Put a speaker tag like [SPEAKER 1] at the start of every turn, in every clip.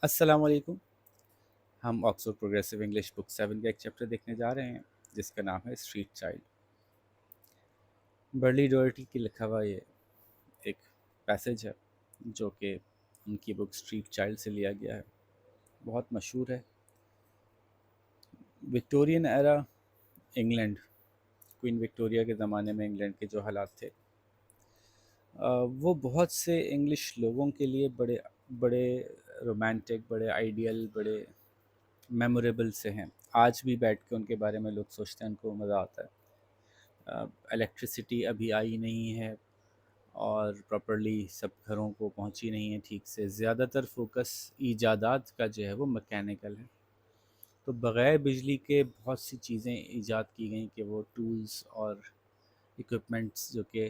[SPEAKER 1] अस्सलाम वालेकुम। हम ऑक्सफोर्ड प्रोग्रेसिव इंग्लिश बुक 7 का एक चैप्टर देखने जा रहे हैं जिसका नाम है स्ट्रीट चाइल्ड। बर्ली डोर्टी की लिखा हुआ ये एक पैसेज है जो कि उनकी बुक स्ट्रीट चाइल्ड से लिया गया है। बहुत मशहूर है। Victorian era England, queen Victoria के ज़माने में इंग्लैंड के जो हालात थे, वो बहुत से इंग्लिश लोगों के लिए बड़े बड़े रोमांटिक, बड़े आइडियल, बड़े मेमोरेबल से हैं। आज भी बैठ के उनके बारे में लोग सोचते हैं, उनको मज़ा आता है। इलेक्ट्रिसिटी अभी आई नहीं है और प्रॉपरली सब घरों को पहुंची नहीं है ठीक से। ज़्यादातर फोकस ईजादात का जो है वो मैकेनिकल है। तो बग़ैर बिजली के बहुत सी चीज़ें ईजाद की गई कि वो टूल्स और इक्विपमेंट्स जो कि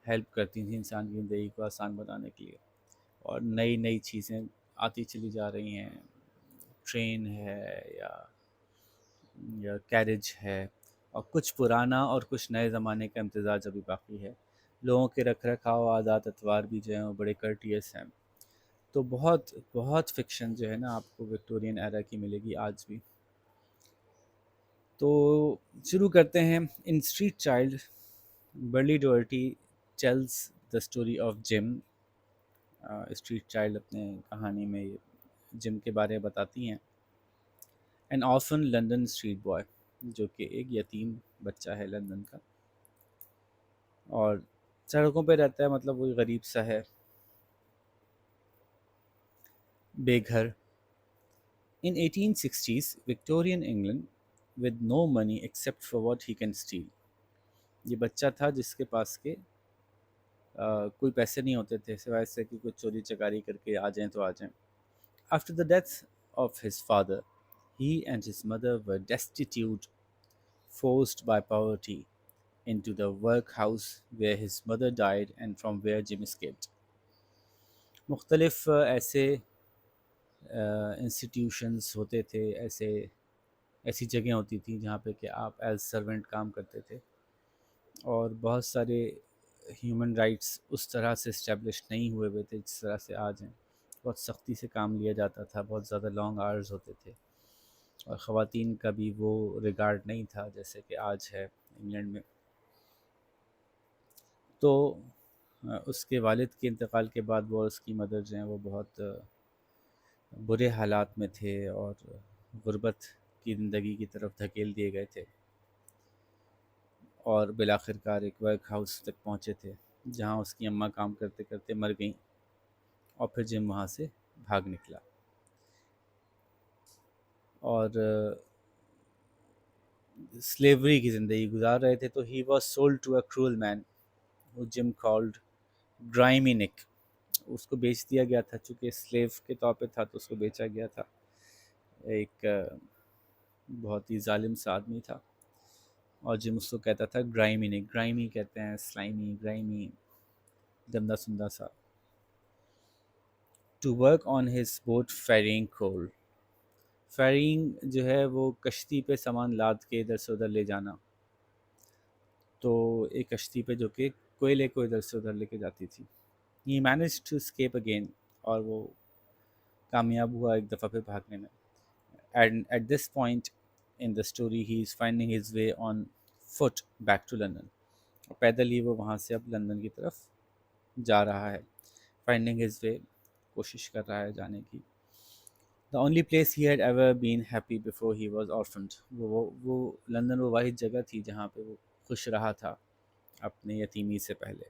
[SPEAKER 1] हेल्प करती थी इंसान की ज़िंदगी को आसान बनाने के लिए। और नई नई चीज़ें आती चली जा रही हैं। ट्रेन है या कैरेज है, और कुछ पुराना और कुछ नए ज़माने का इम्तज़ाज अभी बाकी है। लोगों के रख रखाव, आदात अतवार भी जो हैं वो बड़े कर्टियस हैं। तो बहुत बहुत फ़िक्शन जो है ना आपको विक्टोरियन एरा की मिलेगी आज भी। तो शुरू करते हैं। In Street Child, Berlie Doherty tells the story of Jim. Street Child अपने कहानी में जिम के बारे में बताती हैं। An orphan London street boy, जो कि एक यतीम बच्चा है लंदन का और सड़कों पे रहता है, मतलब वही गरीब सा है, बेघर। In 1860s Victorian England, with no money except for what he can steal. ये बच्चा था जिसके पास के कोई पैसे नहीं होते थे सिवाय इससे कि कुछ चोरी चकारी करके आ जाएं तो आ जाएं। After the death of his father, he and his mother were destitute, forced by poverty into the workhouse where his mother died and from where Jim escaped. मुख्तलिफ ऐसे इंस्टीट्यूशंस होते थे, ऐसे ऐसी जगह होती थी जहाँ पे कि आप एज सर्वेंट काम करते थे। और बहुत सारे ह्यूमन राइट्स उस तरह से इस्टेब्लिश नहीं हुए हुए थे जिस तरह से आज हैं। बहुत सख्ती से काम लिया जाता था, बहुत ज़्यादा लॉन्ग आवर्स होते थे, और ख़वातीन का भी वो रिगार्ड नहीं था जैसे कि आज है इंग्लैंड में। तो उसके वालिद के इंतकाल के बाद वो और उसकी मदर जो हैं वो बहुत बुरे हालात में थे और गुर्बत की ज़िंदगी की तरफ धकेल दिए गए थे, और बिलाखिरकार एक वर्क हाउस तक पहुँचे थे जहाँ उसकी अम्मा काम करते करते मर गईं, और फिर जिम वहाँ से भाग निकला और स्लेवरी की ज़िंदगी गुजार रहे थे। तो he was sold to a cruel man who Jim called Grimy Nick. उसको बेच दिया गया था, चूँकि स्लेव के तौर पे था तो उसको बेचा गया था। एक बहुत ही ज़ालिम सा आदमी था, और जिम उसको कहता था ग्राइमी निक। ग्राइमी कहते हैं स्लाइमी, ग्राइमी, गंदा सुंदा सा। To work on his boat ferrying coal. Ferrying जो है वो कश्ती पे सामान लाद के इधर से उधर ले जाना। तो एक कश्ती पे जो कि कोयले को इधर से उधर लेके जाती थी। He manage to escape again, और वो कामयाब हुआ एक दफ़ा फिर भागने में। And at this point in the story he is finding his way on foot back to London. और पैदल ही वो वहाँ से अब लंदन की तरफ जा रहा है। फाइंडिंग हिज वे, कोशिश कर रहा है जाने की। The only place he had ever been happy before he was orphaned. वो लंदन वो वाहिद जगह थी जहाँ पे वो खुश रहा था अपने यतीमी से पहले।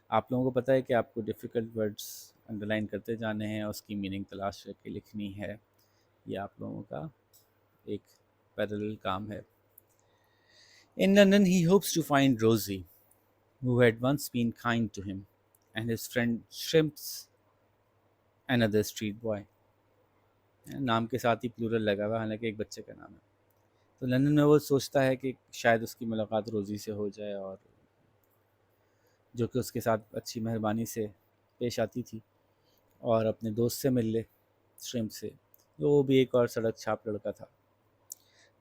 [SPEAKER 1] आप लोगों को पता है कि आपको डिफ़िकल्ट वर्ड्स अंडरलाइन करते जाने हैं और उसकी मीनिंग तलाश करके लिखनी है। ये आप लोगों का एक पैरेलल काम है। In London he hopes to find Rosie, who had once been kind to him, and his friend Shrimps, another street boy। नाम के साथ ही प्लूरल लगा हुआ है, हालांकि एक बच्चे का नाम है। तो लंदन में वो सोचता है कि शायद उसकी मुलाकात रोज़ी से हो जाए, और जो कि उसके साथ अच्छी मेहरबानी से पेश आती थी, और अपने दोस्त से मिल ले, श्रिम्प से। तो वो भी एक और सड़क छाप लड़का था।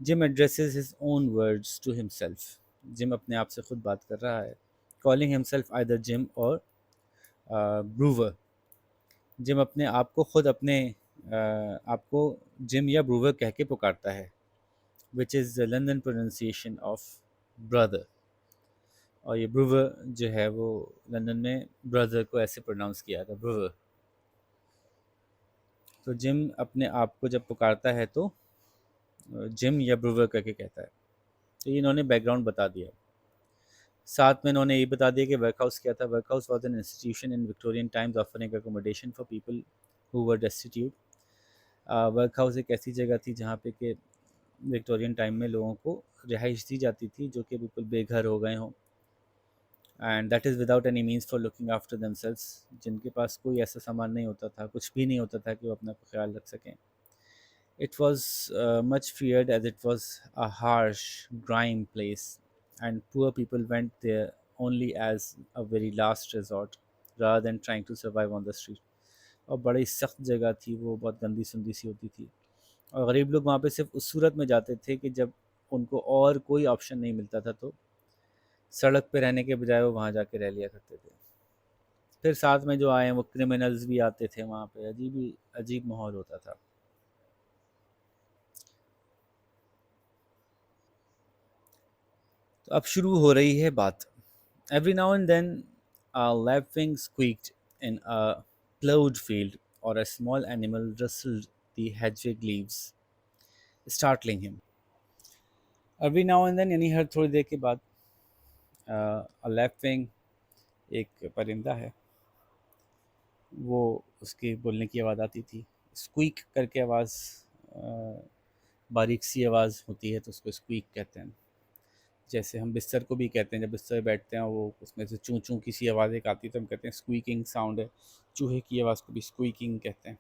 [SPEAKER 1] Jim addresses his own words to himself. Jim अपने आप से खुद बात कर रहा है, कॉलिंग हिमसेल्फ आइदर जिम और ब्रूवर। जिम अपने आप को खुद अपने आपको जिम या ब्रूवर कह के पुकारता है, which is the London pronunciation of brother. और ये ब्रूवर जो है वो लंदन में ब्रदर को ऐसे प्रोनाउंस किया था, ब्रूवर। तो जिम अपने आप को जब पुकारता है तो जिम या ब्रूवर करके कहता है। तो ये इन्होंने बैकग्राउंड बता दिया। साथ में इन्होंने ये बता दिया कि वर्कहाउस क्या था। Workhouse was an institution in Victorian times offering accommodation for people who were destitute. Workhouse एक ऐसी जगह थी जहाँ पे कि विक्टोरियन टाइम में लोगों को रिहाइश दी जाती थी जो कि बिल्कुल बेघर हो गए हों, and that is without any means for looking after damsels, जिनके पास कोई ऐसा सामान नहीं होता था, कुछ भी नहीं होता था कि वो अपना ख्याल रख सकें। It was much feared as it was a harsh, grime place, and poor people went there only as a very last resort, rather than trying to survive on the street. और बड़ी सख्त जगह थी वो, बहुत गंदी सुंदी सी होती थी। और गरीब लोग वहाँ पे सिर्फ उस सूरत में जाते थे कि जब उनको और कोई ऑप्शन नहीं मिलता था, तो सड़क पे रहने के बजाय वो वहाँ जाके रह लिया करते थे। फिर साथ में जो आए हैं वो क्रिमिनल्स भी आते थे वहाँ पे, अजीब ही अजीब माहौल होता था। तो अब शुरू हो रही है बात। Every now and then, a lapwing squeaked in a ploughed field, or a small animal rustled the hedgewig leaves, startling him. Every now and then यानी हर थोड़ी देर के बाद a lapwing एक परिंदा है, वो उसके बोलने की आवाज़ आती थी। स्क्वीक करके आवाज़, बारीक सी आवाज़ होती है तो उसको स्क्वीक कहते हैं। जैसे हम बिस्तर को भी कहते हैं, जब बिस्तर पे बैठते हैं वो उसमें से चूं चूं की सी आवाज़ एक आती है तो हम कहते हैं स्क्वीकिंग साउंड है। चूहे की आवाज़ को भी स्क्वीकिंग कहते हैं।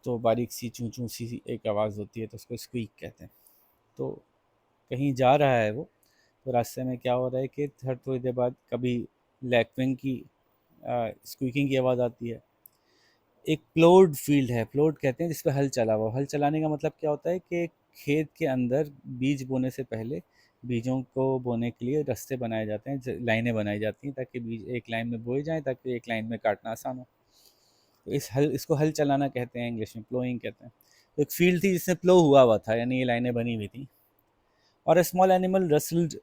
[SPEAKER 1] तो बारीक सी चूं चूं सी एक आवाज़ होती है तो उसको स्क्वीक कहते हैं। तो कहीं जा रहा है वो, तो रास्ते में क्या हो रहा है कि हर थोड़ी देर बाद कभी लैक्विंग की स्क्वीकिंग की आवाज़ आती है। एक प्लोड फील्ड है, प्लोड कहते हैं जिस पे हल चला हुआ। हल चलाने का मतलब क्या होता है कि खेत के अंदर बीज बोने से पहले बीजों को बोने के लिए रास्ते बनाए जाते हैं, लाइनें बनाई जाती हैं ताकि बीज एक लाइन में बोए जाएं, ताकि एक लाइन में काटना आसान हो। तो इसको हल चलाना कहते हैं, इंग्लिश में प्लोइंग कहते हैं। तो एक फील्ड थी जिसमें प्लो हुआ हुआ था, यानी ये लाइनें बनी हुई थी। और a small animal rustled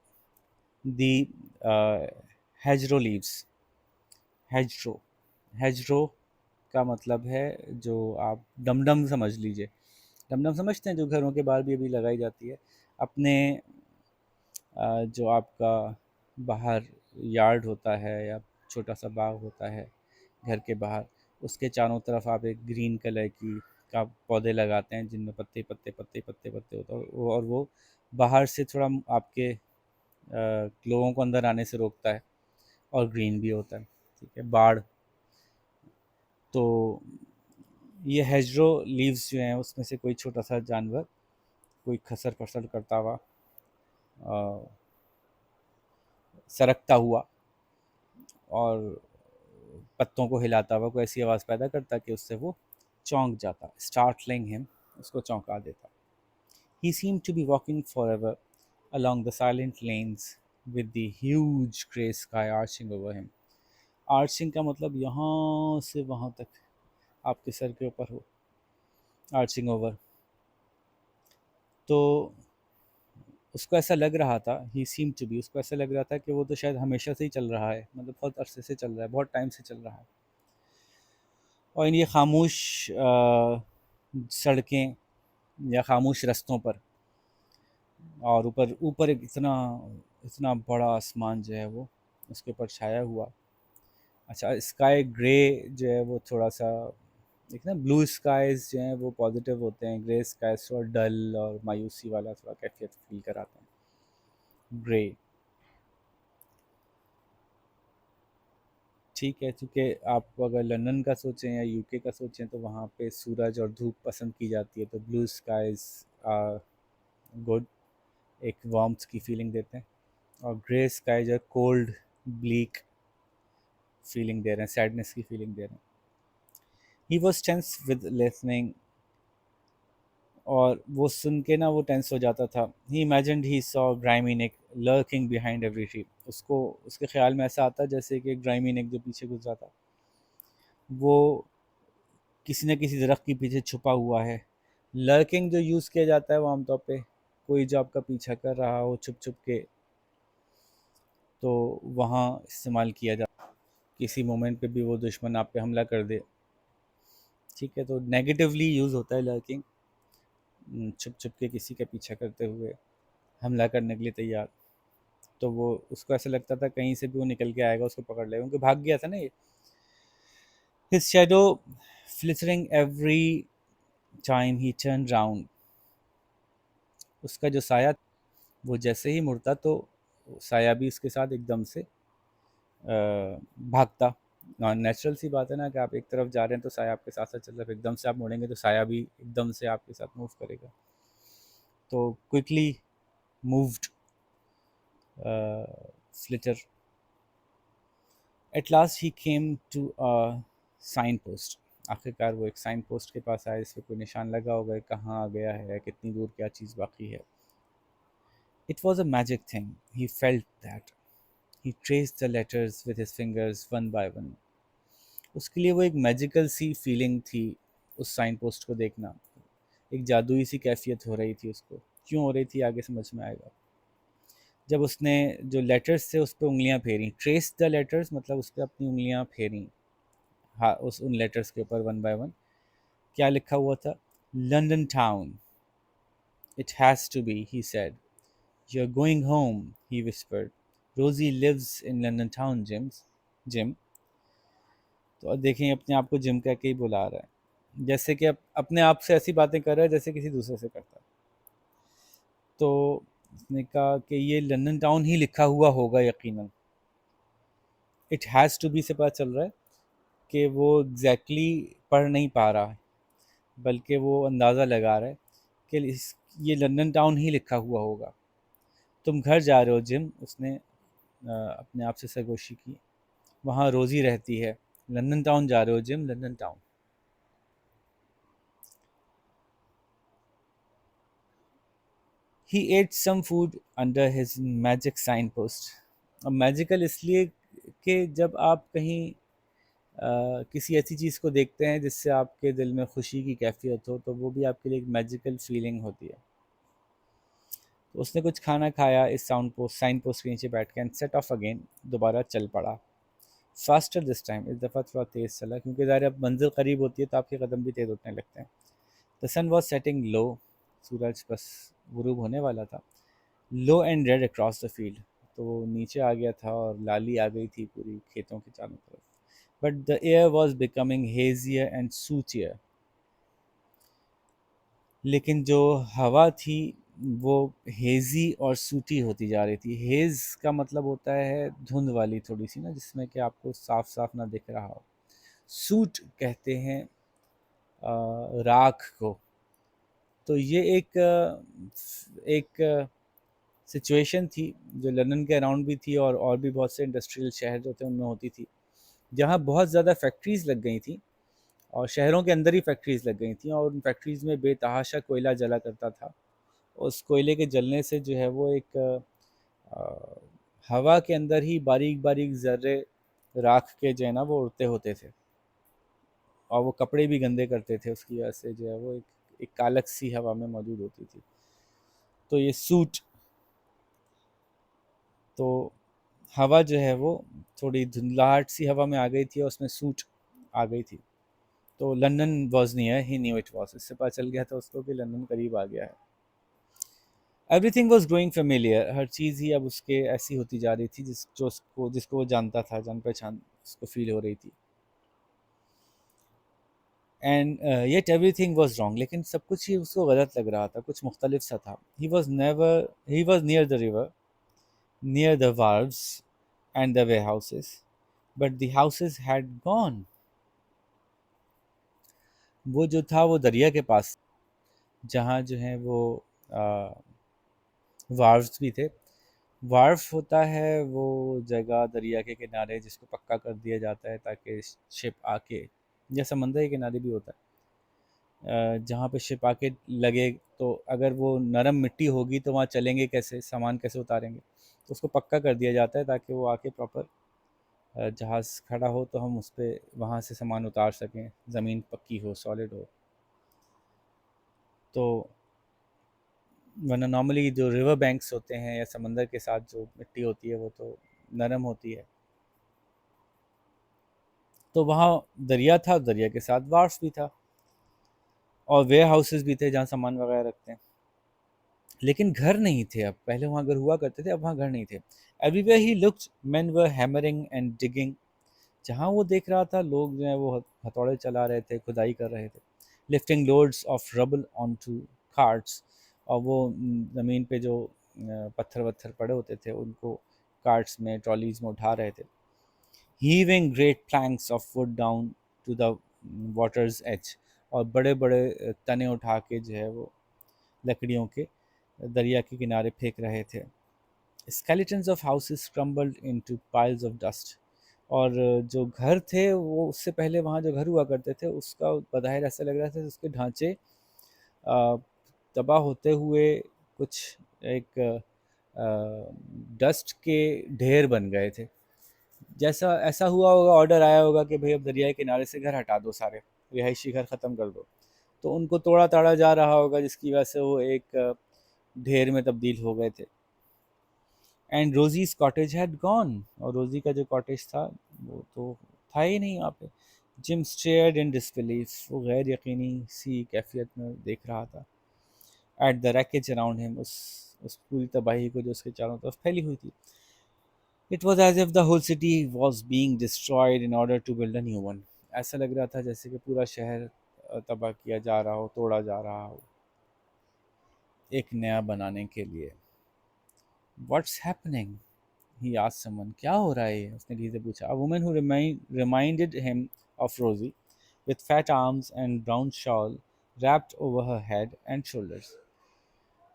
[SPEAKER 1] the hedgerow leaves। hedgerow hedgerow का मतलब है, जो आप डमडम समझ लीजिए। डमडम समझते हैं, जो घरों के बाहर भी अभी लगाई जाती है। अपने जो आपका बाहर यार्ड होता है या छोटा सा बाग होता है घर के बाहर, उसके चारों तरफ आप एक ग्रीन कलर की का पौधे लगाते हैं जिनमें पत्ते पत्ते पत्ते पत्ते पत्ते होता है, और वो बाहर से थोड़ा आपके लोगों को अंदर आने से रोकता है, और ग्रीन भी होता है। ठीक है, बाड़। तो ये हेजरो लीव्स जो हैं उसमें से कोई छोटा सा जानवर, कोई खसर पसर करता हुआ, अ, सरकता हुआ और पत्तों को हिलाता हुआ कोई ऐसी आवाज़ पैदा करता कि उससे वो चौंक जाता, स्टार्टलिंग हिम, उसको चौंका देता। He seem to be walking forever along the silent lanes with the huge grey sky arching over him। Arching का मतलब यहाँ से वहाँ तक आपके सर के ऊपर हो, आर्चिंग ओवर। तो उसको ऐसा लग रहा था, ही सीम टू बी, उसको ऐसा लग रहा था कि वो तो शायद हमेशा से ही चल रहा है, मतलब बहुत अरसे से चल रहा है, बहुत टाइम से चल रहा है। और इन ये खामोश सड़कें या खामोश रास्तों पर, और ऊपर ऊपर एक इतना इतना बड़ा आसमान जो है वो उसके ऊपर छाया हुआ। अच्छा, स्काई ग्रे जो है वो थोड़ा सा, एक ना ब्लू स्काईज जो हैं वो पॉजिटिव होते हैं, ग्रे स्काईज थोड़ा डल और मायूसी वाला थोड़ा कैफियत फील कराते हैं, ग्रे। ठीक है, चूँकि आप अगर लंदन का सोचें या यूके का सोचें तो वहाँ पे सूरज और धूप पसंद की जाती है, तो ब्लू स्काईज गुड, एक वार्म्थ की फीलिंग देते हैं। और ग्रे स्काई जो है कोल्ड, ब्लीक फीलिंग दे रहे हैं, सैडनेस की फीलिंग दे रहे हैं। He was tense with listening, और वो सुन के ना वो टेंस हो जाता था। He imagined he saw grimy neck lurking behind every tree. उसको उसके ख्याल में ऐसा आता जैसे कि ग्राइमी नेक जो पीछे घुस जाता। वो किसी न किसी दरख्त के पीछे छुपा हुआ है। लर्किंग जो यूज़ किया जाता है वो आमतौर पे कोई जो आपका पीछा कर रहा हो छुप छुप के, तो वहाँ इस्तेमाल किया जा, किसी मोमेंट पे भी वो दुश्मन आप पे हमला कर दे, ठीक है, तो नेगेटिवली यूज़ होता है लर्किंग, छुप छुप के किसी का पीछा करते हुए हमला करने के लिए तैयार। तो वो उसको ऐसा लगता था कहीं से भी वो निकल के आएगा, उसको पकड़ लेगा, क्योंकि भाग गया था ना ये। His shadow flittering every time he turned round, उसका जो साया वो जैसे ही मुड़ता तो साया भी उसके साथ एकदम से भागता। नेचुरल सी बात है ना कि आप एक तरफ जा रहे हैं तो साया आपके साथ साथ चल रहा है, फिर एकदम से आप मुड़ेंगे तो साया भी एकदम से आपके साथ मूव करेगा। तो quickly moved flitter, at last he came to a sign post, आखिरकार वो एक साइन पोस्ट के पास आया, इस पर कोई निशान लगा होगा, कहाँ आ गया है, कितनी दूर क्या चीज़ बाकी है। It was a magic thing, he felt that, he traced the letters with his fingers one by one. उसके लिए वो एक मैजिकल सी फीलिंग थी, उस साइन पोस्ट को देखना, एक जादुई सी कैफियत हो रही थी उसको। क्यों हो रही थी आगे समझ में आएगा। जब उसने जो लेटर्स थे उस पर उंगलियां फेरी, ट्रेस द लेटर्स मतलब उस पर अपनी उंगलियां फेरी, हाँ उस उन लेटर्स के ऊपर वन बाय वन, क्या लिखा हुआ था? London town, it has to be, he said. You're going home, he whispered. Rosie lives in London town, Jim. तो अब देखें अपने आप को जिम कह के ही बुला रहा है, जैसे कि अपने आप से ऐसी बातें कर रहा है जैसे किसी दूसरे से करता है। तो उसने कहा कि ये लंदन टाउन ही लिखा हुआ होगा यकीनन। इट हैज़ टू बी से पता चल रहा है कि वो एग्जैक्टली पढ़ नहीं पा रहा है, बल्कि वो अंदाज़ा लगा रहा है कि ये लंदन टाउन ही लिखा हुआ होगा। तुम घर जा रहे हो जिम, उसने अपने आप से सरगोशी की। वहाँ रोज़ी रहती है। लंदन टाउन जा रहे हो Jim, London town. He ate some food under his magic sign post. अब मैजिकल इसलिए कि जब आप कहीं किसी ऐसी चीज़ को देखते हैं जिससे आपके दिल में खुशी की कैफियत हो, तो वो भी आपके लिए एक मैजिकल फीलिंग होती है। तो उसने कुछ खाना खाया इस साइन पोस्ट के नीचे बैठ के, एंड सेट ऑफ अगेन, दोबारा चल पड़ा। फास्टर दिस टाइम, इस दफ़ा थोड़ा तेज़ चला, क्योंकि ज़ाहिर अब मंजिल करीब होती है तो आपके कदम भी तेज़ उठने लगते हैं। The sun was setting low, सूरज बस गुरूब होने वाला था। Low and red across the field, तो वो नीचे आ गया था और लाली आ गई थी पूरी खेतों के चारों तरफ। But the air was becoming hazier and sootier, लेकिन जो हवा थी वो हेज़ी और सूटी होती जा रही थी। हेज़ का मतलब होता है धुंध वाली थोड़ी सी ना, जिसमें कि आपको साफ साफ ना दिख रहा हो। सूट कहते हैं राख को। तो ये एक सिचुएशन थी जो लंदन के अराउंड भी थी, और भी बहुत से इंडस्ट्रियल शहर जो थे उनमें होती थी, जहाँ बहुत ज़्यादा फैक्ट्रीज़ लग गई थी, और शहरों के अंदर ही फैक्ट्रीज़ लग गई थी, और उन फैक्ट्रीज़ में बेतहाशा कोयला जला करता था। उस कोयले के जलने से जो है वो एक अ, हवा के अंदर ही बारीक बारीक ज़र्रे राख के जो है ना वो उड़ते होते थे, और वो कपड़े भी गंदे करते थे, उसकी वजह से जो है वो एक कालक सी हवा में मौजूद होती थी। तो ये सूट, तो हवा जो है वो थोड़ी धुंधलाहट सी हवा में आ गई थी और उसमें सूट आ गई थी। तो London was near, he knew it was, इससे पता चल गया था उसको कि लंदन करीब आ गया है। एवरीथिंग वॉज ग्रोइंग फेमिलियर, हर चीज़ ही अब उसके ऐसी होती जा रही थी जिसको वो जानता था, जान पहचान उसको फील हो रही थी। And yet everything was wrong, लेकिन सब कुछ ही उसको गलत लग रहा था, कुछ मुख्तलिफ सा था। He was near the river, near the wharves and the warehouses, but the houses had gone. वो जो था वो दरिया के पास, जहाँ जो है वो वार्व्स भी थे। वार्फ होता है वो जगह दरिया के किनारे जिसको पक्का कर दिया जाता है ताकि शिप आके, या समंदर के किनारे भी होता है, जहाँ पे शिप आके लगे, तो अगर वो नरम मिट्टी होगी तो वहाँ चलेंगे कैसे, सामान कैसे उतारेंगे, तो उसको पक्का कर दिया जाता है ताकि वो आके प्रॉपर जहाज़ खड़ा हो तो हम उस पे वहाँ से सामान उतार सकें, ज़मीन पक्की हो, सॉलिड हो। तो वरना नॉर्मली जो रिवर बैंक्स होते हैं या समंदर के साथ जो मिट्टी होती है वो तो नरम होती है। तो वहाँ दरिया था, दरिया के साथ वार्फ भी था और वेयर हाउसेस भी थे जहाँ सामान वगैरह रखते हैं। लेकिन घर नहीं थे अब, पहले वहाँ घर हुआ करते थे, अब वहाँ घर नहीं थे। Everywhere he looked main were hammering and digging. जहाँ वो देख रहा था लोग जो है वो हथौड़े चला रहे थे, खुदाई कर रहे थे। Lifting loads of rubble onto carts, और वो ज़मीन पे जो पत्थर वत्थर पड़े होते थे उनको कार्ट्स में, ट्रॉलीज में उठा रहे थे। Heaving great planks of wood down to the water's edge, और बड़े बड़े तने उठा के जो है वो लकड़ियों के दरिया के किनारे फेंक रहे थे। Skeletons of houses crumbled into piles of dust, और जो घर थे वो उससे पहले वहाँ जो घर हुआ करते थे उसका बज़ाहिर ऐसा लग रहा था उसके ढांचे अ, तबाह होते हुए कुछ एक डस्ट के ढेर बन गए थे। जैसा ऐसा हुआ होगा, ऑर्डर आया होगा कि भाई अब दरिया के किनारे से घर हटा दो सारे, रिहायशी घर ख़त्म कर दो। तो उनको तोड़ा ताड़ा जा रहा होगा जिसकी वजह से वो एक ढेर में तब्दील हो गए थे। एंड रोजीज कॉटेज हैड गॉन, और रोजी का जो कॉटेज था वो तो था ही नहीं वहाँ पे। जिम स्टेयर्ड इन डिसबिलीफ, वो गैर यकीनी सी कैफियत में देख रहा था। At the wreckage around him, उस पूरी तबाही को जो उसके चारों तरफ फैली हुई थी। It was as if the whole city was being destroyed in order to build a new one. ऐसा लग रहा था जैसे कि पूरा शहर तबाह किया जा रहा हो, तोड़ा जा रहा हो एक नया बनाने के लिए। What's happening, he asked someone, क्या हो रहा है ये? उसने किसी से पूछा। A woman who reminded him of Rosie, with fat arms and brown shawl wrapped over her head and shoulders.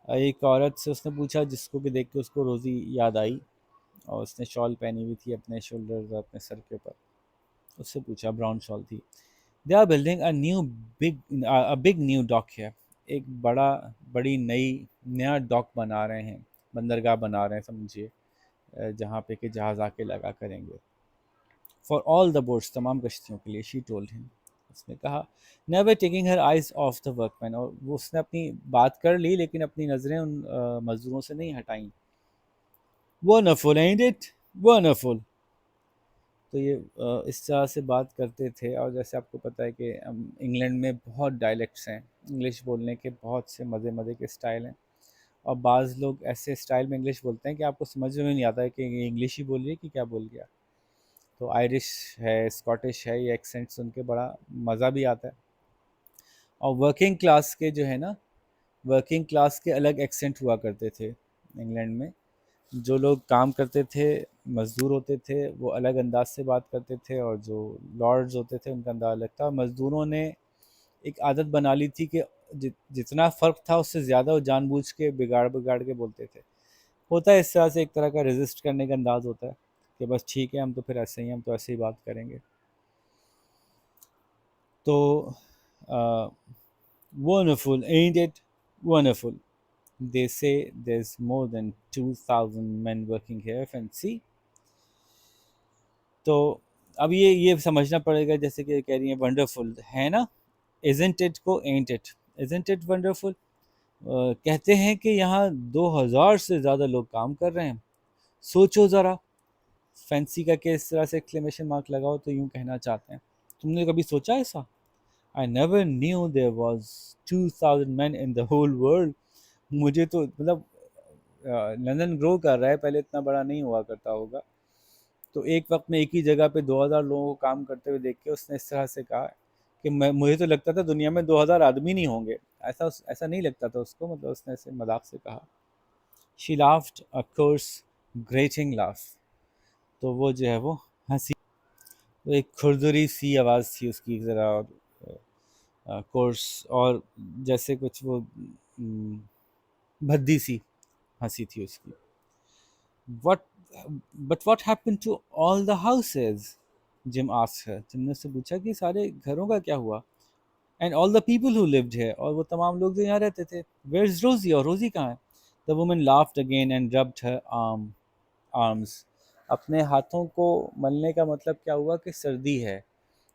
[SPEAKER 1] एक औरत से उसने पूछा जिसको कि देख के उसको रोज़ी याद आई, और उसने शॉल पहनी हुई थी अपने शोल्डर, अपने सर के ऊपर। उससे पूछा, ब्राउन शॉल थी। They are building a big new dock है, एक बड़ी नया डॉक बना रहे हैं, बंदरगाह बना रहे हैं समझिए, जहाँ पे कि जहाज़ आके लगा करेंगे। फॉर ऑल द बोट्स, तमाम कश्तियों के लिए। शी टोल्ड हिम, उसने कहा। Never taking her eyes of the workman, और वो उसने अपनी बात कर ली लेकिन अपनी नज़रें उन मजदूरों से नहीं हटाई। Wonderful and it, wonderful. तो ये इस तरह से बात करते थे। और जैसे आपको पता है कि इंग्लैंड में बहुत डायलेक्ट्स हैं, इंग्लिश बोलने के बहुत से मज़े मज़े के स्टाइल हैं, और बाज़ लोग ऐसे स्टाइल में इंग्लिश बोलते हैं कि आपको समझ में नहीं आता है कि ये इंग्लिश ही बोल रही है कि क्या बोल गया। तो आयरिश है, स्कॉटिश है, ये एक्सेंट सुन के बड़ा मज़ा भी आता है। और वर्किंग क्लास के जो है ना, वर्किंग क्लास के अलग एक्सेंट हुआ करते थे इंग्लैंड में। जो लोग काम करते थे, मज़दूर होते थे, वो अलग अंदाज से बात करते थे, और जो लॉर्ड्स होते थे उनका अंदाज अलग था। मज़दूरों ने एक आदत बना ली थी कि जितना फ़र्क था उससे ज़्यादा वो जानबूझ के बिगाड़ बिगाड़ के बोलते थे। होता है इस तरह से, एक तरह का रेजिस्ट करने का अंदाज़ होता है कि बस ठीक है, हम तो फिर ऐसे ही हैं, हम तो ऐसे ही बात करेंगे। तो wonderful, ain't it? Wonderful. They say there's more than 2,000 men working here, fancy. तो अब ये समझना पड़ेगा, जैसे कि कह रही हैं वंडरफुल है ना, isn't it को ain't it, isn't it wonderful। कहते हैं कि यहाँ 2,000 से ज़्यादा लोग काम कर रहे हैं, सोचो ज़रा। फैंसी का के इस तरह से एक्सक्लेमेशन मार्क लगाओ तो यूँ कहना चाहते हैं। तुमने कभी सोचा ऐसा? I never knew there was 2,000 men in the whole world। मुझे तो मतलब लंदन ग्रो कर रहा है, पहले इतना बड़ा नहीं हुआ करता होगा। तो एक वक्त में एक ही जगह पे 2,000 लोगों को काम करते हुए देख के उसने इस तरह से कहा कि मुझे तो लगता था दुनिया में 2,000 आदमी नहीं होंगे। ऐसा ऐसा नहीं लगता था उसको, मतलब उसने ऐसे मजाक से कहा। She laughed a course grating laugh, तो वो जो है वो हंसी। तो एक खुरदुरी सी आवाज़ थी उसकी ज़रा, और कोर्स, और जैसे कुछ वो भद्दी सी हंसी थी उसकी। What but what happened to all the houses? Jim asked her. Gym ने उससे पूछा कि सारे घरों का क्या हुआ? And all the people who lived here, और वो तमाम लोग जो यहाँ रहते थे। Where's Rosie, और रोजी कहाँ है? The woman laughed again and rubbed her arms. अपने हाथों को मलने का मतलब क्या हुआ कि सर्दी है,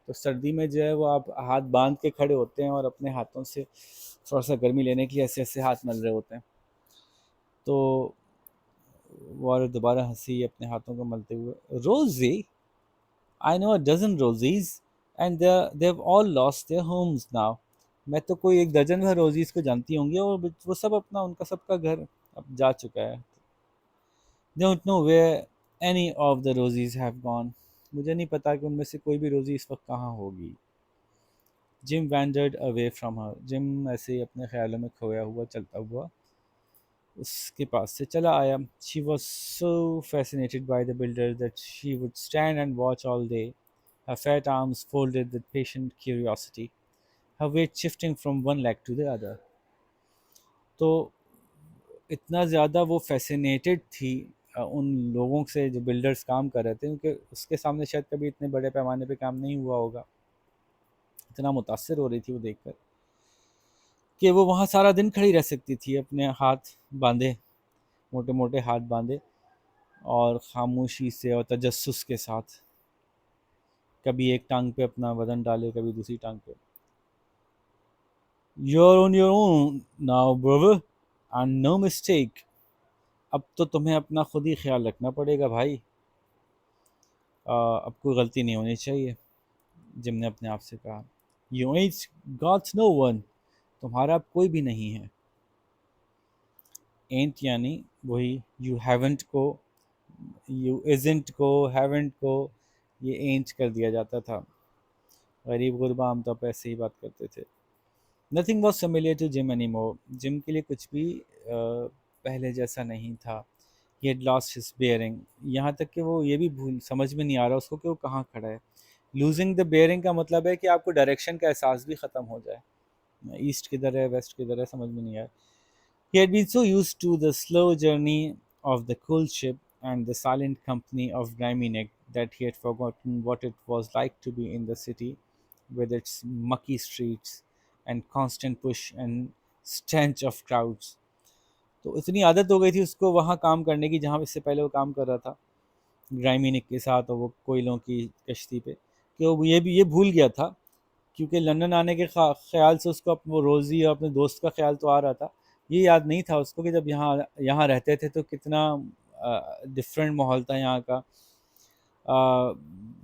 [SPEAKER 1] तो सर्दी में जो है वो आप हाथ बांध के खड़े होते हैं और अपने हाथों से थोड़ा सा गर्मी लेने के लिए ऐसे ऐसे हाथ मल रहे होते हैं। तो वो औरत दोबारा हंसी अपने हाथों को मलते हुए, Rosie, I know a dozen Rosies and they have all lost their homes now. मैं तो कोई एक दर्जन भर रोजीज को जानती होंगी और वो सब अपना उनका सबका घर अब जा चुका है। Don't know where any of the Rosies have gone. मुझे नहीं पता कि उनमें से कोई भी रोजी इस वक्त कहाँ होगी। Gym wandered away from her. Gym ऐसे ही अपने ख्यालों में खोया हुआ चलता हुआ उसके पास से चला आया। She was so fascinated by the builder that she would stand and watch all day, her fat arms folded with patient curiosity, her weight shifting from one leg to the other. तो इतना ज़्यादा वो fascinated थी उन लोगों से जो builders काम कर रहे थे, क्योंकि उसके सामने शायद कभी इतने बड़े पैमाने पे काम नहीं हुआ होगा। इतना मुतासर हो रही थी वो देखकर कि वो वहाँ सारा दिन खड़ी रह सकती थी अपने हाथ बांधे, मोटे मोटे हाथ बांधे, और खामोशी से और तजस्सुस के साथ कभी एक टांग पे अपना वजन डाले, कभी दूसरी टांग पे। You're on your own now, brother, and no mistake. अब तो तुम्हें अपना खुद ही ख्याल रखना पड़ेगा भाई। अब कोई गलती नहीं होनी चाहिए, जिम ने अपने आप से कहा। You ain't got no one. तुम्हारा अब कोई भी नहीं है। ain't यानी वही you haven't को, you isn't को, haven't को ये ain't कर दिया जाता था। गरीब गुरबा आमतौर पर ऐसे ही बात करते थे। Nothing was familiar to Jim any more. Jim के लिए कुछ भी पहले जैसा नहीं था। He had lost his bearing. यहाँ तक कि वो ये भी भूल समझ में नहीं आ रहा उसको कि वो कहाँ खड़ा है। लूजिंग द बेयरिंग का मतलब है कि आपको डायरेक्शन का एहसास भी ख़त्म हो जाए। ईस्ट किधर है, वेस्ट किधर है, समझ में नहीं आया। He had been so used to the slow journey of the cool ship and the silent company of grimy neck that he had forgotten what it was like to be in the city with its mucky streets and constant push and stench of crowds. तो इतनी आदत हो गई थी उसको वहाँ काम करने की जहाँ इससे पहले वो काम कर रहा था ग्राइमी निक के साथ और वो कोयलों की कश्ती पे, कि वो ये भूल गया था, क्योंकि लंदन आने के ख्याल से उसको वो रोज़ी और अपने दोस्त का ख्याल तो आ रहा था। ये याद नहीं था उसको कि जब यहाँ यहाँ रहते थे तो कितना डिफरेंट माहौल था यहाँ का।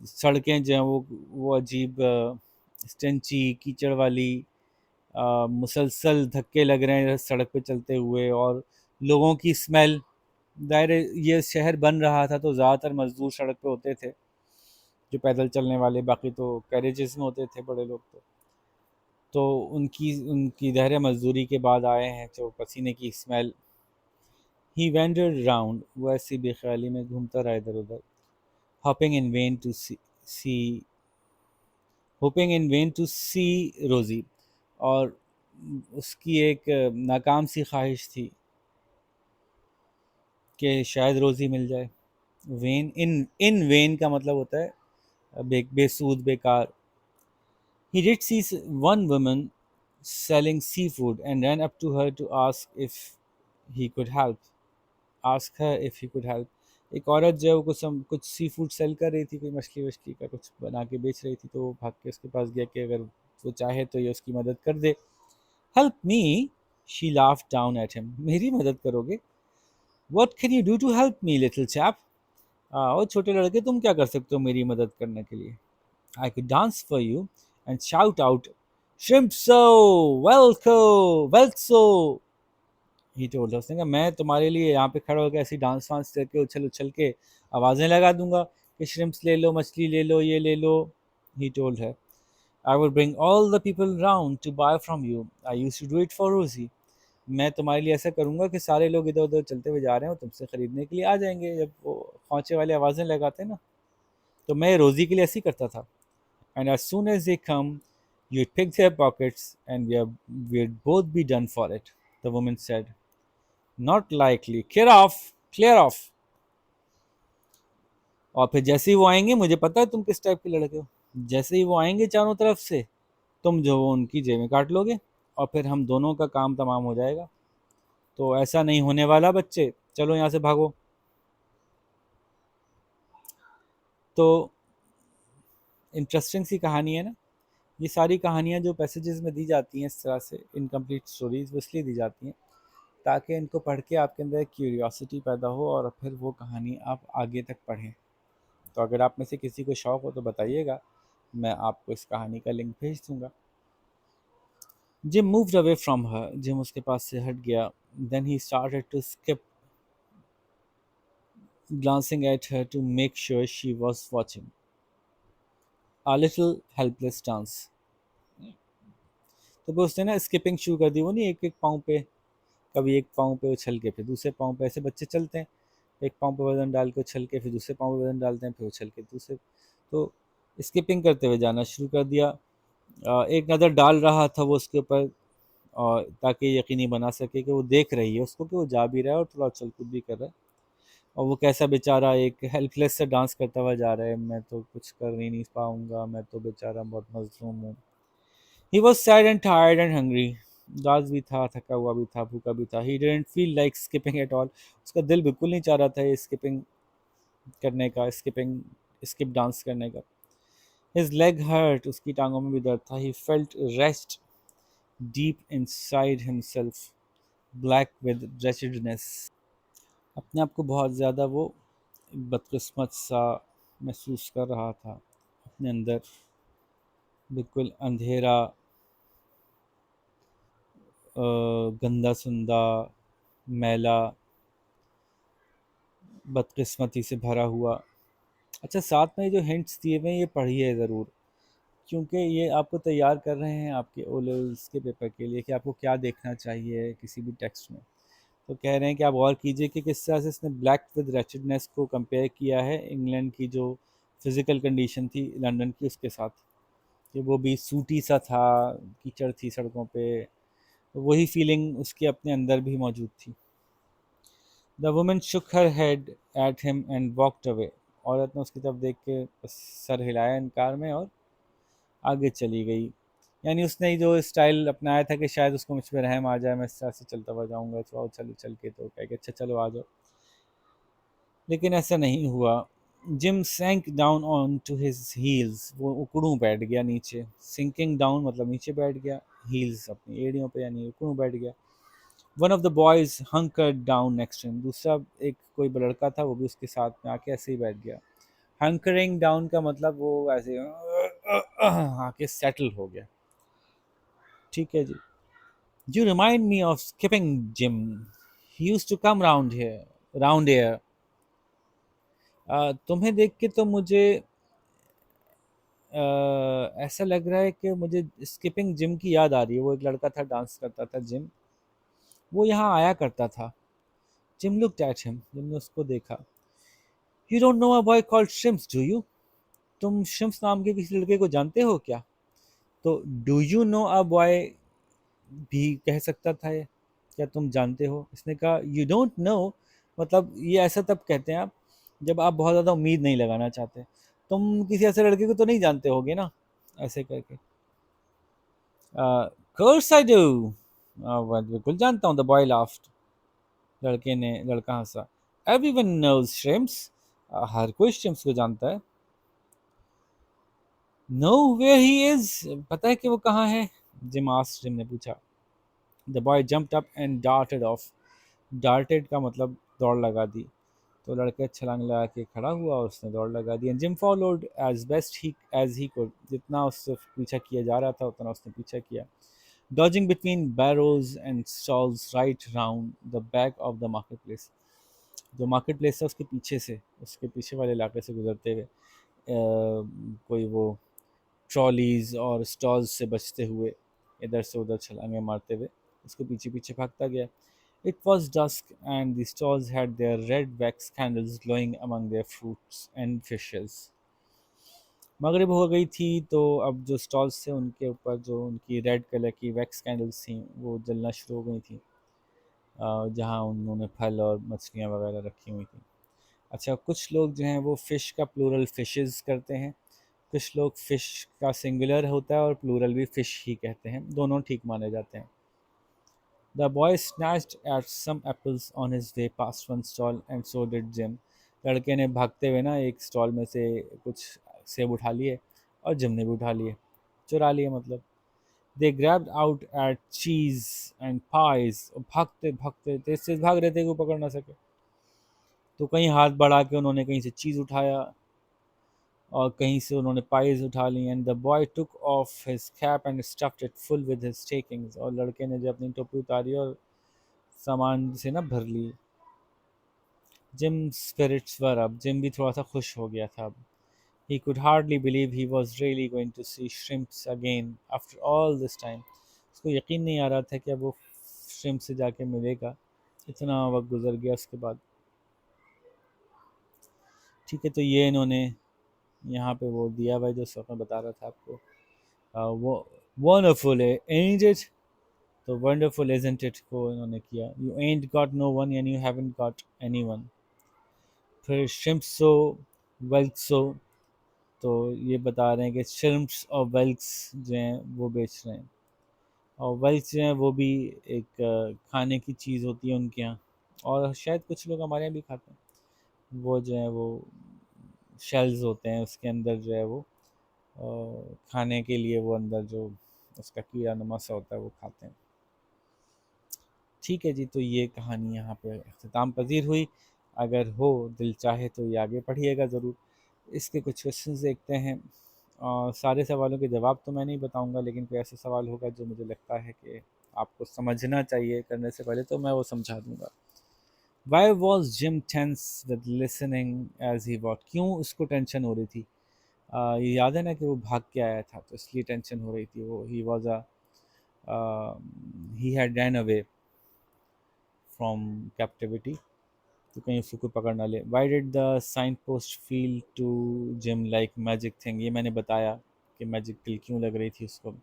[SPEAKER 1] सड़कें जो हैं वो अजीब स्टेंची कीचड़ वाली, मुसलसल धक्के लग रहे हैं सड़क पे चलते हुए, और लोगों की स्मेल। दायरे ये शहर बन रहा था तो ज़्यादातर मज़दूर सड़क पे होते थे जो पैदल चलने वाले, बाकी तो कैरेजेस में होते थे बड़े लोग। तो उनकी उनकी धैर्य मजदूरी के बाद आए हैं जो पसीने की स्मेल। ही वेंडर्ड राउंड, वो ऐसी बेख्याली में घूमता रहा इधर उधर। Hoping in vain to see hoping in vain to see Rosie, और उसकी एक नाकाम सी ख्वाहिश थी कि शायद रोज़ी मिल जाए। वेन इन इन वेन का मतलब होता है बेसूद, बेकार। He did see one woman selling seafood and ran up to her to ask if he could help. Ask her if he could help. एक औरत जो है वो कुछ सी फूड सेल कर रही थी, कोई मछली वछली का कुछ बना के बेच रही थी, तो वो भाग के उसके पास गया कि अगर वो चाहे तो ये उसकी मदद कर दे। Help me, she laughed down at him. मेरी मदद करोगे? What can you do to help me little chap? ओ छोटे लड़के, तुम क्या कर सकते हो मेरी मदद करने के लिए? I could dance for you and shout out, Shrimpso, Welco, Weltso. He told her, उसने कहा मैं तुम्हारे लिए यहाँ पे खड़ा होकर ऐसी डांस वांस करके उछल उछल के आवाज़ें लगा दूंगा कि श्रिम्प्स ले लो, मछली ले लो, ये ले लो। He told her, I would bring all the people round to buy from you. I used to do it for Rosie. मैं तुम्हारे लिए ऐसा करूँगा कि सारे लोग इधर उधर चलते हुए जा रहे हैं और तुमसे ख़रीदने के लिए आ जाएंगे जब वो खौंचे वाली आवाज़ें लगाते ना। तो मैं रोज़ी के लिए ऐसे ही करता था। And as soon as they come, you'd pick their pockets and we'd both be done for it. The woman said, Not likely. Clear off, clear off. और फिर जैसे ही वो आएंगे, मुझे पता है तुम किस टाइप के लड़के हो, जैसे ही वो आएंगे चारों तरफ से, तुम जो वो उनकी जेबें काट लोगे और फिर हम दोनों का काम तमाम हो जाएगा। तो ऐसा नहीं होने वाला बच्चे, चलो यहाँ से भागो। तो इंटरेस्टिंग सी कहानी है ना। ये सारी कहानियाँ जो पैसेजेस में दी जाती हैं इस तरह से इनकम्प्लीट स्टोरीज, वो इसलिए दी जाती हैं ताकि इनको पढ़ के आपके अंदर क्यूरियोसिटी पैदा हो और फिर वो कहानी आप आगे तक पढ़ें। तो अगर आप में से किसी को शौक़ हो तो बताइएगा, मैं आपको इस कहानी का लिंक भेज दूंगा। Jim moved away from her, Jim उसके पास से हट गया। Then he started to skip, glancing at her to make sure she was watching. A little helpless dance. तो फिर उसने ना स्किपिंग शुरू कर दी, वो नहीं एक एक पाँव पे, कभी एक पाँव पे उछल के फिर दूसरे पाँव पे, ऐसे बच्चे चलते हैं, एक पाँव पे वजन डाल के उछल के फिर दूसरे पाँव पे वजन डालते हैं फिर उछल के दूसरे, तो स्किपिंग करते हुए जाना शुरू कर दिया। एक नज़र डाल रहा था वो उसके ऊपर, और ताकि यकीनी बना सके कि वो देख रही है उसको कि वो जा भी रहा है और थोड़ा उछल कूद भी कर रहा है, और वो कैसा बेचारा एक हेल्पलेस से डांस करता हुआ जा रहा है, मैं तो कुछ कर ही नहीं पाऊंगा, मैं तो बेचारा बहुत मजलूम हूँ। He was sad and tired and hungry, उदास भी था, थका हुआ भी था, भूखा भी था। He didn't feel like skipping at all, उसका दिल बिल्कुल नहीं चाह रहा था ये स्किपिंग करने का, स्किप डांस करने का। हिज लेग हर्ट, उसकी टांगों में भी दर्द था। He felt rest deep inside himself, black with wretchedness, अपने आप को बहुत ज़्यादा वो बदकिस्मत सा महसूस कर रहा था अपने अंदर, बिल्कुल अंधेरा, गंदा सुंदा, मैला, बदकिस्मती से भरा हुआ। अच्छा, साथ में जो हिंट्स दिए हुए हैं ये पढ़िए ज़रूर, क्योंकि ये आपको तैयार कर रहे हैं आपके ओ लेवल्स के पेपर के लिए कि आपको क्या देखना चाहिए किसी भी टेक्स्ट में। तो कह रहे हैं कि आप गौर कीजिए कि किस तरह से इसने ब्लैक विद रैचेडनेस को कंपेयर किया है इंग्लैंड की जो फिज़िकल कंडीशन थी लंदन की उसके साथ, कि वो भी सूटी सा था, कीचड़ थी सड़कों पे, तो वही फीलिंग उसके अपने अंदर भी मौजूद थी। The woman shook her head at him and walked away, औरत ने उसकी तरफ देख के बस सर हिलाया इनकार में और आगे चली गई। यानी उसने जो स्टाइल अपनाया था कि शायद उसको मुझ पर रहम आ जाए, मैं इस तरह से चलता हुआ जाऊँगा, तो आओ चल चल के, तो कह के अच्छा चलो आ जाओ, लेकिन ऐसा नहीं हुआ। Jim sank down on to his heels, वो उकड़ू बैठ गया नीचे। सिंकिंग डाउन मतलब नीचे बैठ गया, हील्स अपनी एड़ियों पे यानी उकड़ू बैठ गया। One of the boys हंकर्ड down next him, दूसरा एक कोई लड़का था वो भी उसके साथ में आके ऐसे ही बैठ गया। हंकरिंग डाउन का मतलब वो ऐसे आके सेटल हो गया। ठीक है जी। You remind me of skipping Jim, he used to come round here. तुम्हें देख के तो मुझे ऐसा लग रहा है कि मुझे स्किपिंग जिम की याद आ रही है। वो एक लड़का था, डांस करता था, जिम, वो यहाँ आया करता था। Jim looked at him, Jim ने उसको देखा। You don't know a boy called Shims do you, तुम शिम्स नाम के किसी लड़के को जानते हो क्या? तो do you know a boy भी कह सकता था ये, क्या तुम जानते हो? इसने कहा यू डोंट नो, मतलब ये ऐसा तब कहते हैं आप जब आप बहुत ज़्यादा उम्मीद नहीं लगाना चाहते। तुम किसी ऐसे लड़के को तो नहीं जानते होगे ना, ऐसे करके। कोर्स आई डू, बिल्कुल जानता हूँ, द बॉय लाफ्ड, लड़का हंसा। एवरीवन नोज श्रिम्प्स, हर कोई श्रिम्प्स को जानता है। नो वेयर ही इज, पता है कि वो कहाँ है? जिम ने पूछा। The boy jumped up and darted off, darted का मतलब दौड़ लगा दी, तो लड़का छलांग लगा के खड़ा हुआ और उसने दौड़ लगा दी। And Jim followed as he could, जितना उससे पीछा किया जा रहा था उतना उसने पीछा किया। Dodging between barrows and stalls right round the back of the market place, जो मार्केट प्लेस था उसके पीछे से, उसके पीछे वाले इलाके से गुजरते हुए कोई वो ट्रॉलीज और स्टॉल्स से बचते हुए इधर से उधर छलांगे मारते हुए उसके पीछे पीछे भागता गया। It was dusk and the stalls had their red wax candles glowing among their fruits and fishes. मगरिब हो गई थी, तो अब जो स्टॉल्स थे उनके ऊपर जो उनकी रेड कलर की वैक्स कैंडल्स थी वो जलना शुरू हो गई थी, जहाँ उन्होंने फल और मछलियाँ वगैरह रखी हुई थी। अच्छा, कुछ लोग जो हैं वो फ़िश का प्लूरल फ़िशेज़ करते हैं, कुछ लोग फ़िश का सिंगुलर होता है और प्लूरल भी फ़िश ही कहते हैं, दोनों ठीक माने जाते हैं। The boy snatched at some apples on his way past one stall and so did Jim. लड़के ने भागते हुए ना एक स्टॉल में से कुछ सेब उठा लिए और जिम ने भी उठा लिए, चुरा लिए मतलब। दे ग्रैब्ड आउट एट चीज एंड पाइज, भागते भागते तेज तेज भाग रहे थे कि वो पकड़ ना सके। तो कहीं हाथ बढ़ा के उन्होंने कहीं से चीज़ उठाया और कहीं से उन्होंने पाइज उठा ली। And the boy took off his cap and stuffed it full with his takings, और लड़के ने जो अपनी टोपी उतारी और सामान से ना भर ली। जिम स्पिरिट्स वर अप, जिम भी थोड़ा सा खुश हो गया था अब। He could hardly believe he was really going to see shrimps again after all this time. उसको यकीन नहीं आ रहा था कि अब वो shrimp से जाके मिलेगा। इतना वक्त गुजर गया उसके बाद। ठीक है, तो ये इन्होंने यहाँ पे वो दिया हुआ है जो मैं बता रहा था आपको। वो वंडरफुल है ain't it, तो वंडरफुल isn't it को इन्होंने किया। You ain't got no one and you haven't got anyone। फिर shrimps so wealth so, तो ये बता रहे हैं कि shrimps और whelks जो हैं वो बेच रहे हैं। और वेल्स जो है वो भी एक खाने की चीज़ होती है उनके यहाँ, और शायद कुछ लोग हमारे यहाँ भी खाते हैं। वो जो है वो शेल्स होते हैं, उसके अंदर जो है वो खाने के लिए वो अंदर जो उसका कीड़ा नुमा सा होता है वो खाते हैं। ठीक है जी, तो ये कहानी यहाँ पे अख्ताम पजीर हुई। अगर हो दिल चाहे तो ये आगे पढ़िएगा ज़रूर। इसके कुछ क्वेश्चंस देखते हैं। सारे सवालों के जवाब तो मैं नहीं बताऊंगा, लेकिन कोई ऐसा सवाल होगा जो मुझे लगता है कि आपको समझना चाहिए करने से पहले, तो मैं वो समझा दूंगा। Why was Jim tense with listening as he what, क्यों उसको टेंशन हो रही थी? ये याद है ना कि वो भाग के आया था तो इसलिए टेंशन हो रही थी। वो he was a he had run away from captivity, तो कहीं उसको कोई पकड़ ना ले। Why did the sign post feel to Jim like magic thing, ये मैंने बताया कि मैजिक टिल क्यों लग रही थी उसको।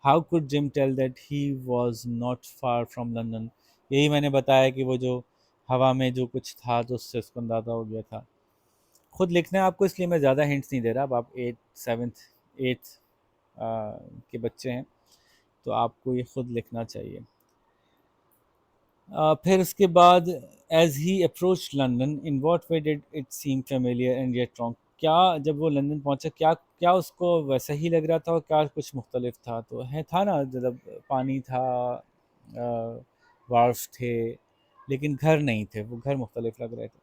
[SPEAKER 1] How could Jim tell that he was not far from London, यही मैंने बताया कि वो जो हवा में जो कुछ था तो उससे उसको अंदाज़ा हो गया था। खुद लिखना है आपको, इसलिए मैं ज़्यादा हिंट्स नहीं दे रहा। अब आप 8th 7th के बच्चे हैं तो आपको ये खुद लिखना चाहिए। फिर उसके बाद as he approach London in what way did it seem familiar and yet wrong, क्या जब वो लंदन पहुंचा क्या क्या उसको वैसा ही लग रहा था और क्या कुछ मुख्तलिफ था? तो है था ना, जब पानी था, वार्फ थे, लेकिन घर नहीं थे, वो घर मुख्तलिफ लग रहे थे।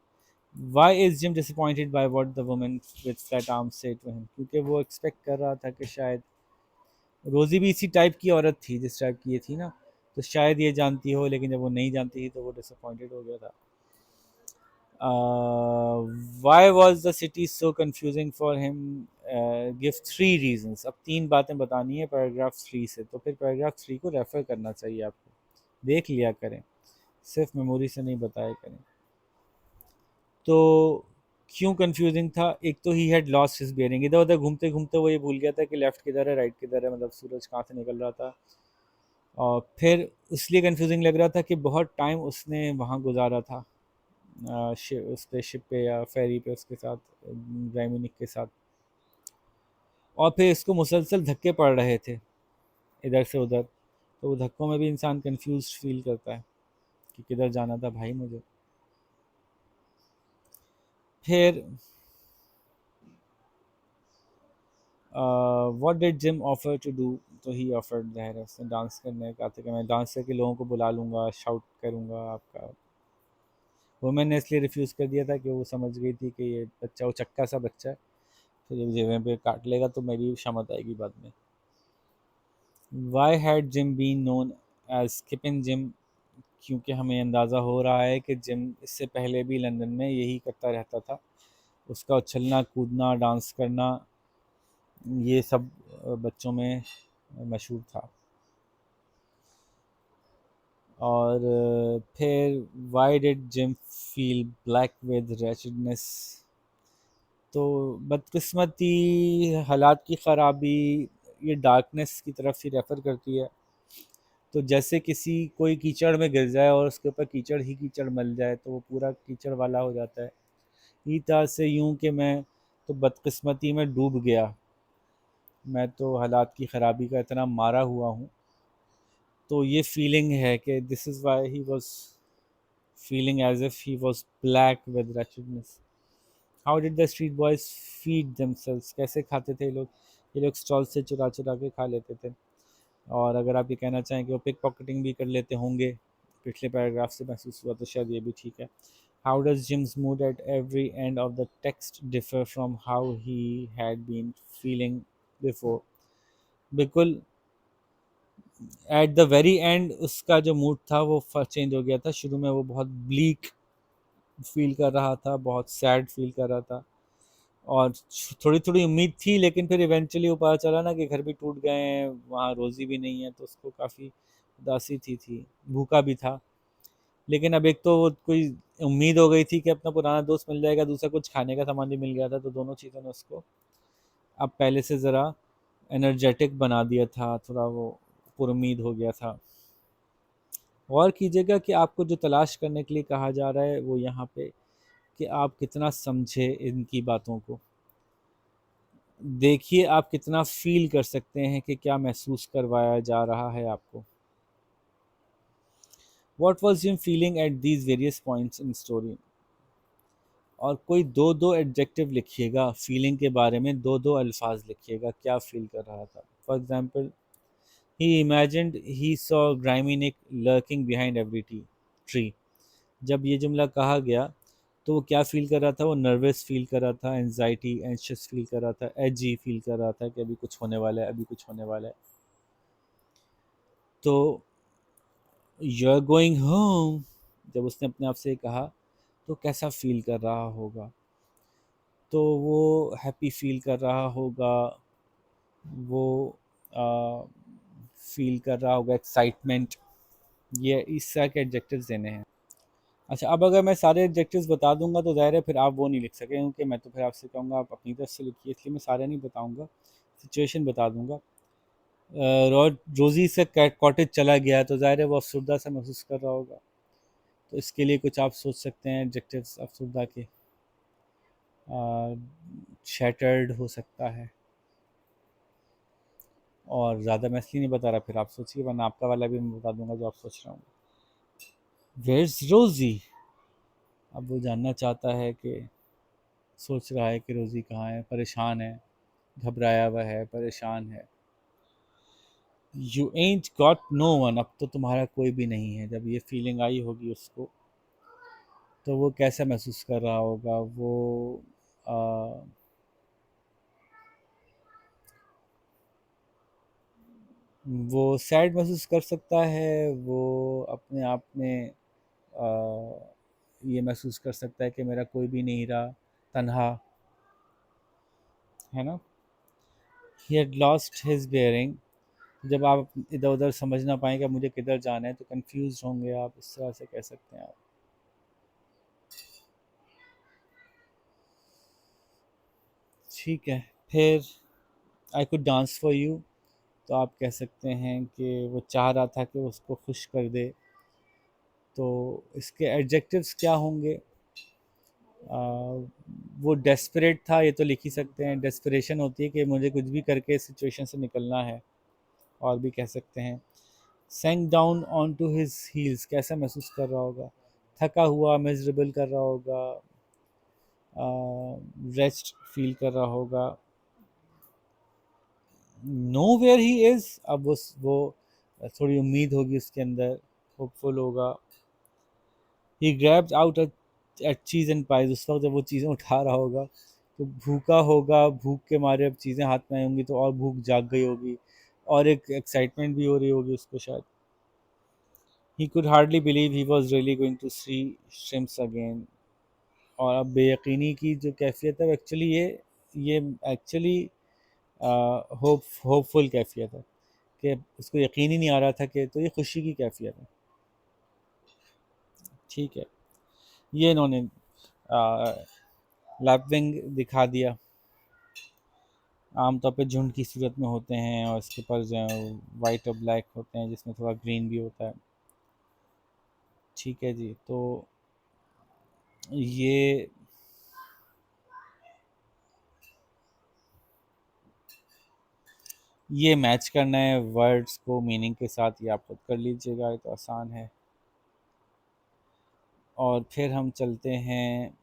[SPEAKER 1] Why is Jim disappointed by what the women with flat arm said to him, क्योंकि वो एक्सपेक्ट कर रहा था कि शायद रोज़ी भी इसी टाइप की औरत थी जिस टाइप की ये थी ना, तो शायद ये जानती हो, लेकिन जब वो नहीं जानती थी तो वो डिसअपॉइंटेड हो गया था। Why was the city so confusing for him, give 3 reasons. अब 3 बातें बतानी है पैराग्राफ 3 से, तो फिर पैराग्राफ 3 को रेफर करना चाहिए आपको, देख लिया करें, सिर्फ मेमोरी से नहीं बताया करें। तो क्यों कंफ्यूजिंग था? एक तो ही हैड लॉस्ट हिज बियरिंग, इधर उधर घूमते घूमते वो ये भूल गया था कि लेफ्ट किधर है राइट किधर है, मतलब सूरज कहाँ से निकल रहा था। और फिर इसलिए कंफ्यूजिंग लग रहा था कि बहुत टाइम उसने वहाँ गुजारा था, उस पे शिप पे या फेरी पे उसके साथ, डायमिनिक के साथ। और फिर इसको मुसलसल धक्के पड़ रहे थे इधर से उधर, तो वो धक्कों में भी इंसान कंफ्यूज फील करता है कि किधर जाना था भाई मुझे। फिर what did Jim offer to do, तो ही ऑफर्ड दैट, उसने डांस करने का था कि मैं डांस करके लोगों को बुला लूँगा, शाउट करूँगा आपका। वुमेन ने इसलिए रिफ्यूज़ कर दिया था कि वो समझ गई थी कि ये बच्चा वो चक्का सा बच्चा है, तो जब जेबें पे काट लेगा तो मेरी शामत आएगी बाद में। Why had Jim been known as skipping Jim, क्योंकि हमें अंदाज़ा हो रहा है कि जिम इससे पहले भी लंदन में यही करता रहता था, उसका उछलना कूदना डांस करना ये सब बच्चों में मशहूर था। और फिर why did Jim feel black with wretchedness, तो बदकिस्मती, हालात की ख़राबी, ये डार्कनेस की तरफ ही रेफ़र करती है। तो जैसे किसी कोई कीचड़ में गिर जाए और उसके ऊपर कीचड़ ही कीचड़ मल जाए तो वो पूरा कीचड़ वाला हो जाता है। इसी तरह से यूं कि मैं तो बदकिस्मती में डूब गया, मैं तो हालात की ख़राबी का इतना मारा हुआ हूँ। तो ये फीलिंग है कि this is why he was feeling as if he was black with wretchedness. How did the street boys feed themselves, कैसे खाते थे ये लोग स्टॉल से चुरा चुरा के खा लेते थे। और अगर आप ये कहना चाहें कि वो पिक पॉकेटिंग भी कर लेते होंगे पिछले पैराग्राफ से महसूस हुआ, तो शायद ये भी ठीक है। How does Jim's mood at every end of the text differ from how he had been feeling before. बिल्कुल एट द वेरी एंड उसका जो मूड था वो चेंज हो गया था। शुरू में वो बहुत ब्लीक फील कर रहा था, बहुत सैड फील कर रहा था, और थोड़ी थोड़ी उम्मीद थी, लेकिन फिर इवेंचुअली वो पता चला ना कि घर भी टूट गए हैं, वहाँ रोज़ी भी नहीं है, तो उसको काफ़ी उदासी थी, भूखा भी था। लेकिन अब एक तो वो कोई उम्मीद हो गई थी कि अपना पुराना दोस्त मिल जाएगा, दूसरा कुछ खाने का सामान भी मिल गया था, तो दोनों चीज़ों ने उसको अब पहले से ज़रा एनर्जेटिक बना दिया था, थोड़ा वो पुरुमीद हो गया था। गौर कीजिएगा कि आपको जो तलाश करने के लिए कहा जा रहा है वो यहाँ पे कि आप कितना समझे इनकी बातों को। देखिए आप कितना फ़ील कर सकते हैं कि क्या महसूस करवाया जा रहा है आपको। What was him feeling at these various points in story. और कोई दो दो एडजेक्टिव लिखिएगा, फीलिंग के बारे में दो दो अल्फाज लिखिएगा, क्या फील कर रहा था। For example, he imagined he saw grimy Nick lurking behind every tree. जब ये जुमला कहा गया तो वो क्या फ़ील कर रहा था, वो नर्वस फ़ील कर रहा था, एंजाइटी एंशियस फ़ील कर रहा था, एजी फ़ील कर रहा था कि अभी कुछ होने वाला है, अभी कुछ होने वाला है। तो यू आर गोइंग होम, जब उसने अपने आप से कहा तो कैसा फ़ील कर रहा होगा, तो वो हैप्पी फ़ील कर रहा होगा, वो फ़ील कर रहा होगा एक्साइटमेंट। ये इस तरह के एडजेक्टिव्स देने हैं। अच्छा, अब अगर मैं सारे एडजेक्टिव्स बता दूंगा तो ज़ाहिर है फिर आप वो नहीं लिख सकेंगे, क्योंकि मैं तो फिर आपसे कहूँगा आप अपनी तरफ से लिखिए, इसलिए मैं सारे नहीं बताऊंगा, सिचुएशन बता दूंगा। रोज़ी से कॉटेज चला गया तो ज़ाहिर है वो अफसरदा सा महसूस कर रहा होगा, तो इसके लिए कुछ आप सोच सकते हैं एडजेक्टिव्स अफसरदा के। शैटर्ड हो सकता है, और ज़्यादा मैं इसलिए नहीं बता रहा, फिर आप सोचिए, वरना आपका वाला भी मैं बता दूंगा जो आप सोच रहे होंगे। वेयर्स रोज़ी, अब वो जानना चाहता है कि, सोच रहा है कि रोज़ी कहाँ है, परेशान है, घबराया हुआ है, परेशान है। You ain't got no one, अब तो तुम्हारा कोई भी नहीं है। जब ये फीलिंग आई होगी उसको, तो वो कैसा महसूस कर रहा होगा, आ, वो सैड महसूस कर सकता है, वो अपने आप में आ, ये महसूस कर सकता है कि मेरा कोई भी नहीं रहा, तन्हा है ना। ही हैड लॉस्ट हिज बेयरिंग, जब आप इधर उधर समझ ना पाएँ कि मुझे किधर जाना है, तो कंफ्यूज होंगे आप, इस तरह से कह सकते हैं आप। ठीक है, फिर I could dance for you, तो आप कह सकते हैं कि वो चाह रहा था कि उसको खुश कर दे, तो इसके एडजेक्टिव्स क्या होंगे। आ, वो डेस्परेट था, ये तो लिख ही सकते हैं, डेस्परेशन होती है कि मुझे कुछ भी करके इस सिचुएशन से निकलना है, और भी कह सकते हैं। Sank down on to his heels, कैसा महसूस कर रहा होगा, थका हुआ, मिजरेबल कर रहा होगा, रेस्ट फील कर रहा होगा। नो वेयर ही इज़, अब उस वो थोड़ी उम्मीद होगी उसके अंदर, होपफुल होगा। He grabs out at cheese and pies, उस वक्त जब वो चीज़ें उठा रहा होगा तो भूखा होगा, भूख के मारे अब चीज़ें हाथ में आई होंगी तो और भूख जाग गई होगी, और एक एक्साइटमेंट भी हो रही होगी उसको शायद। He could hardly believe he was really going to see shrimps again, और अब बेयकीनी की जो कैफियत है, एक्चुअली ये एक्चुअली होपफुल कैफियत है, कि उसको यकीन ही नहीं आ रहा था कि, तो ये खुशी की कैफियत है। ठीक है, ये इन्होंने लैपविंग दिखा दिया, आमतौर पे झुंड की सूरत में होते हैं, और इसके पर जो है वाइट और ब्लैक होते हैं, जिसमें थोड़ा ग्रीन भी होता है। ठीक है जी, तो ये ये मैच करना है वर्ड्स को मीनिंग के साथ, ये आप खुद कर लीजिएगा, ये तो आसान है। और फिर हम चलते हैं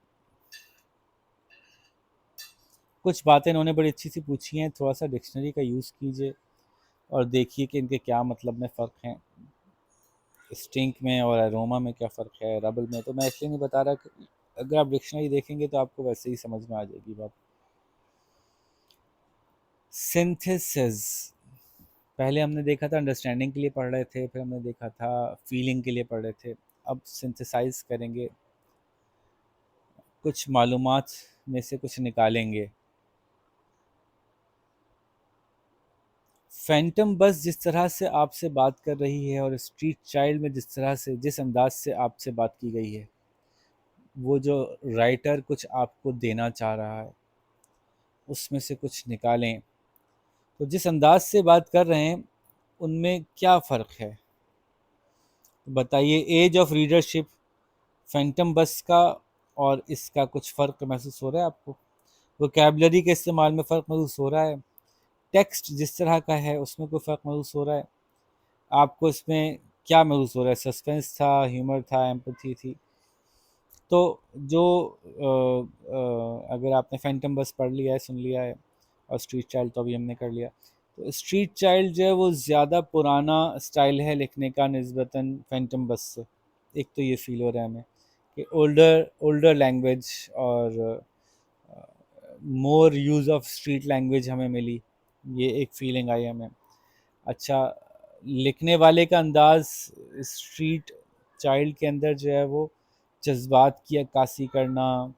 [SPEAKER 1] कुछ बातें इन्होंने बड़ी अच्छी सी पूछी हैं, थोड़ा सा डिक्शनरी का यूज़ कीजिए और देखिए कि इनके क्या मतलब में फ़र्क हैं, स्टिंक में और अरोमा में क्या फ़र्क है, रबल में। तो मैं इसलिए नहीं बता रहा कि अगर आप डिक्शनरी देखेंगे तो आपको वैसे ही समझ में आ जाएगी बात। सिंथेसिस, पहले हमने देखा था अंडरस्टैंडिंग के लिए पढ़ रहे थे, फिर हमने देखा था फीलिंग के लिए पढ़ रहे थे, अब सिंथेसाइज करेंगे, कुछ मालूमात में से कुछ निकालेंगे। फैंटम बस जिस तरह से आपसे बात कर रही है और स्ट्रीट चाइल्ड में जिस तरह से, जिस अंदाज से आपसे बात की गई है, वो जो राइटर कुछ आपको देना चाह रहा है उसमें से कुछ निकालें। तो जिस अंदाज से बात कर रहे हैं उनमें क्या फ़र्क है, बताइए। एज ऑफ रीडरशिप, फैंटम बस का और इसका कुछ फ़र्क महसूस हो रहा है आपको? वोकैबुलरी के इस्तेमाल में फ़र्क महसूस हो रहा है? टेक्स्ट जिस तरह का है उसमें कोई फ़र्क महसूस हो रहा है आपको? इसमें क्या महसूस हो रहा है? सस्पेंस था, ह्यूमर था, एम्पैथी थी? तो जो अगर आपने फैंटम बस पढ़ लिया है, सुन लिया है, और स्ट्रीट चाइल्ड तो अभी हमने कर लिया, तो स्ट्रीट चाइल्ड जो है वो ज़्यादा पुराना स्टाइल है लिखने का निस्बतन फैंटम बस से। एक तो ये फील हो रहा है हमें कि ओल्डर ओल्डर लैंग्वेज और मोर यूज़ ऑफ स्ट्रीट लैंग्वेज हमें मिली, ये एक फीलिंग आई हमें। अच्छा, लिखने वाले का अंदाज स्ट्रीट चाइल्ड के अंदर जो है वो जज्बात की अक्कासी करना,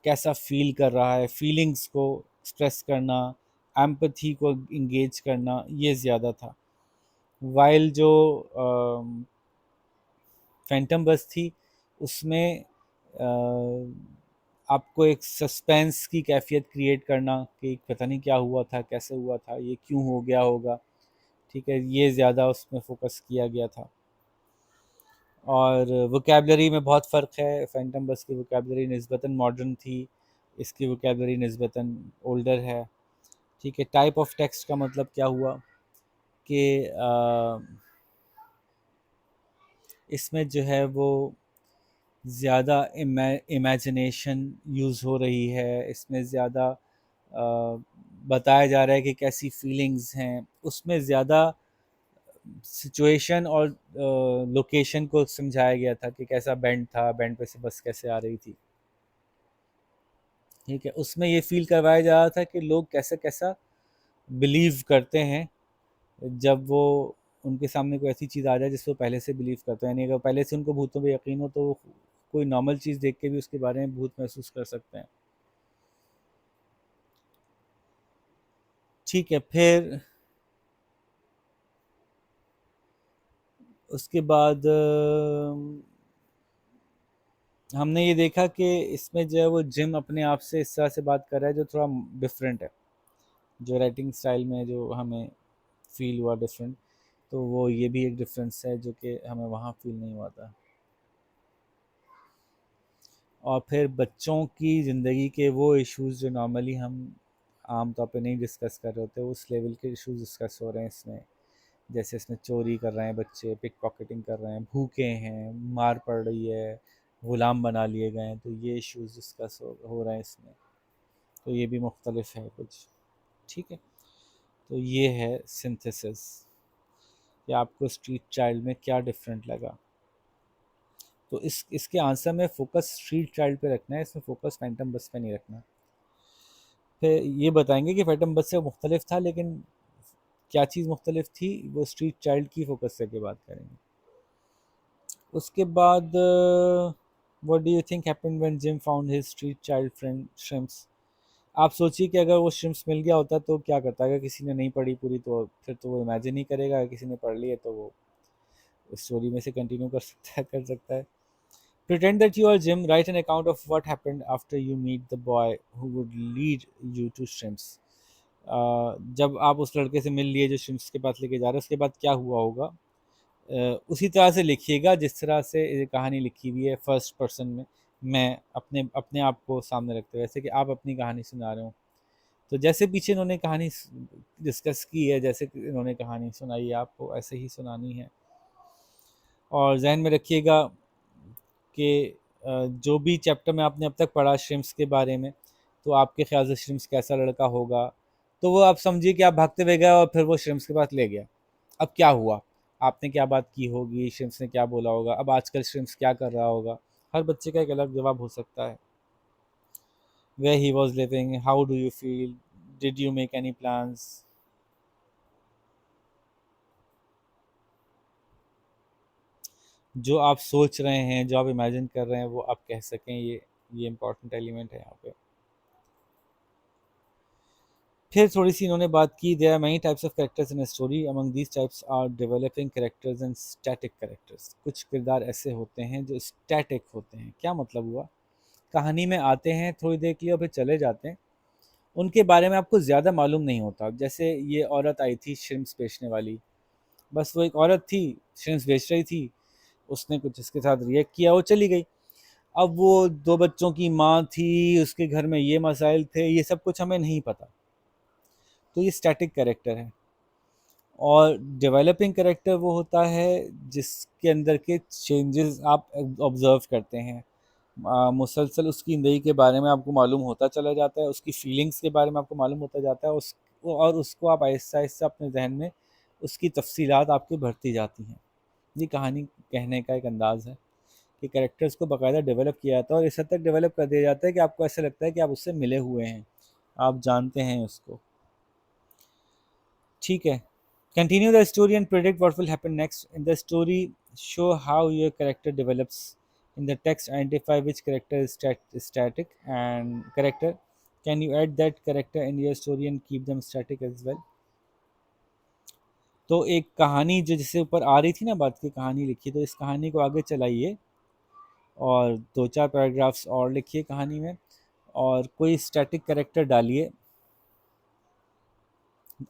[SPEAKER 1] कैसा फील कर रहा है, फीलिंग्स को एक्सप्रेस करना, एम्पैथी को इंगेज करना, ये ज़्यादा था। वाइल जो फैंटम बस थी उसमें आपको एक सस्पेंस की कैफियत क्रिएट करना कि पता नहीं क्या हुआ था, कैसे हुआ था, ये क्यों हो गया होगा, ठीक है, ये ज़्यादा उसमें फोकस किया गया था। और वोकैबुलरी में बहुत फ़र्क है, फैंटम बस की वोकैबुलरी निस्बतन मॉडर्न थी, इसकी वोकैबुलरी निस्बतन ओल्डर है, ठीक है। टाइप ऑफ टेक्स्ट का मतलब क्या हुआ कि इसमें जो है वो ज़्यादा इमेजिनेशन यूज़ हो रही है, इसमें ज़्यादा बताया जा रहा है कि कैसी फीलिंग्स हैं, उसमें ज़्यादा सिचुएशन और लोकेशन को समझाया गया था कि कैसा बैंड था, बैंड पे से बस कैसे आ रही थी, ठीक है। उसमें ये फील करवाया जा रहा था कि लोग कैसा कैसा बिलीव करते हैं जब वो उनके सामने कोई ऐसी चीज़ आ जाए जिसको पहले से बिलीव करते हैं, यानी अगर पहले से उनको भूतों पे यकीन हो तो वो कोई नॉर्मल चीज़ देख के भी उसके बारे में भूत महसूस कर सकते हैं, ठीक है। फिर उसके बाद हमने ये देखा कि इसमें जो है वो जिम अपने आप से इस तरह से बात कर रहा है जो थोड़ा डिफरेंट है, जो राइटिंग स्टाइल में जो हमें फील हुआ डिफरेंट, तो वो ये भी एक डिफरेंस है जो कि हमें वहाँ फील नहीं हुआ था। और फिर बच्चों की ज़िंदगी के वो इश्यूज़ जो नॉर्मली हम आम तौर पे नहीं डिस्कस कर रहे होते, उस लेवल के इश्यूज़ डिस्कस हो रहे हैं इसमें। जैसे इसमें चोरी कर रहे हैं बच्चे, पिक पॉकेटिंग कर रहे हैं, भूखे हैं, मार पड़ रही है, गुलाम बना लिए गए हैं, तो ये इश्यूज़ डिस्कस हो रहे हैं इसमें। तो ये भी मुख्तलिफ है कुछ, ठीक है। तो ये है सिंथेसिस कि आपको स्ट्रीट चाइल्ड में क्या डिफरेंट लगा। तो इसके आंसर में फ़ोकस स्ट्रीट चाइल्ड पे रखना है, इसमें फ़ोकस फैंटम बस पे नहीं रखना। फिर ये बताएंगे कि फैंटम बस से मुख्तलिफ था, लेकिन क्या चीज़ मुख्तलिफ थी वो स्ट्रीट चाइल्ड की फोकस करके बात करेंगे। उसके बाद what do you think happened when gym found his street child friend shrimps. आप सोचिए कि अगर वो श्रिम्प्स मिल गया होता तो क्या करता, अगर किसी ने नहीं पढ़ी पूरी तो फिर तो वो इमेजिन ही करेगा, अगर किसी ने पढ़ ली है तो वो स्टोरी में से कंटिन्यू कर सकता है, कर सकता है। Pretend that you are Jim. Write an account of what happened after you meet the boy who would lead you to Shrimps. जब आप उस लड़के से मिल लिए जो श्रिम्प्स के पास लेके जा रहे हैं, उसके बाद क्या हुआ होगा, उसी तरह से लिखिएगा जिस तरह से ये कहानी लिखी हुई है, फर्स्ट पर्सन में, मैं अपने अपने आप को सामने रखते हुए, जैसे कि आप अपनी कहानी सुना रहे हो। तो जैसे पीछे इन्होंने कहानी डिस्कस की है, जैसे कि इन्होंने कहानी सुनाई है, आपको ऐसे ही सुनानी है। और जहन में रखिएगा कि जो भी चैप्टर में आपने अब तक पढ़ा श्रिम्प्स के बारे में, तो आपके ख्याल से श्रिम्स कैसा लड़का होगा? तो वो आप समझिए कि आप भागते हुए गए और फिर वो श्रिम्स के पास ले गया। अब क्या हुआ? आपने क्या बात की होगी, श्रिम्स ने क्या बोला होगा, अब आजकल श्रिम्स क्या कर रहा होगा? हर बच्चे का एक अलग जवाब हो सकता है। Where he was living, how do you feel, did you make any plans? जो आप सोच रहे हैं, जो आप इमेजिन कर रहे हैं, वो आप कह सकें, ये इम्पोर्टेंट एलिमेंट है यहाँ पे। फिर थोड़ी सी इन्होंने बात की, there are many types of characters in a story, among these types are developing characters and static characters. कुछ किरदार ऐसे होते हैं जो स्टैटिक होते हैं। क्या मतलब हुआ? कहानी में आते हैं, थोड़ी देर के लिए और फिर चले जाते हैं। उनके बारे में आपको ज़्यादा मालूम नहीं होता। जैसे ये औरत आई थी श्रिम्स बेचने वाली, बस वो एक औरत थी, श्रिम्स बेच रही थी, उसने कुछ इसके साथ रिएक्ट किया, वो चली गई। अब वो 2 बच्चों की माँ थी, उसके घर में ये मसाइल थे, ये सब कुछ हमें नहीं पता। तो ये स्टैटिक कैरेक्टर है। और डेवलपिंग कैरेक्टर वो होता है जिसके अंदर के चेंजेस आप ऑब्जर्व करते हैं। मुसलसल उसकी ज़िंदगी के बारे में आपको मालूम होता चला जाता है, उसकी फीलिंग्स के बारे में आपको मालूम होता जाता है, और उसको आप आहिस्ता-आहिस्ता अपने ज़हन में उसकी तफ़सीलात आपकी बढ़ती जाती हैं। ये कहानी कहने का एक अंदाज़ है कि कैरेक्टर्स को बाकायदा डेवलप किया जाता है और इस हद तक डेवलप कर दिया जाता है कि आपको ऐसा लगता है कि आप उससे मिले हुए हैं, आप जानते हैं उसको। ठीक है। Continue the story and predict what will happen next. In the story, show how your character develops. In the text, identify which character is static and character. Can you add that character in your story and keep them static as well? तो एक कहानी जो जिससे ऊपर आ रही थी ना बात की, कहानी लिखी, तो इस कहानी को आगे चलाइए और 2-4 पैराग्राफ्स और लिखिए कहानी में, और कोई स्टैटिक कैरेक्टर डालिए।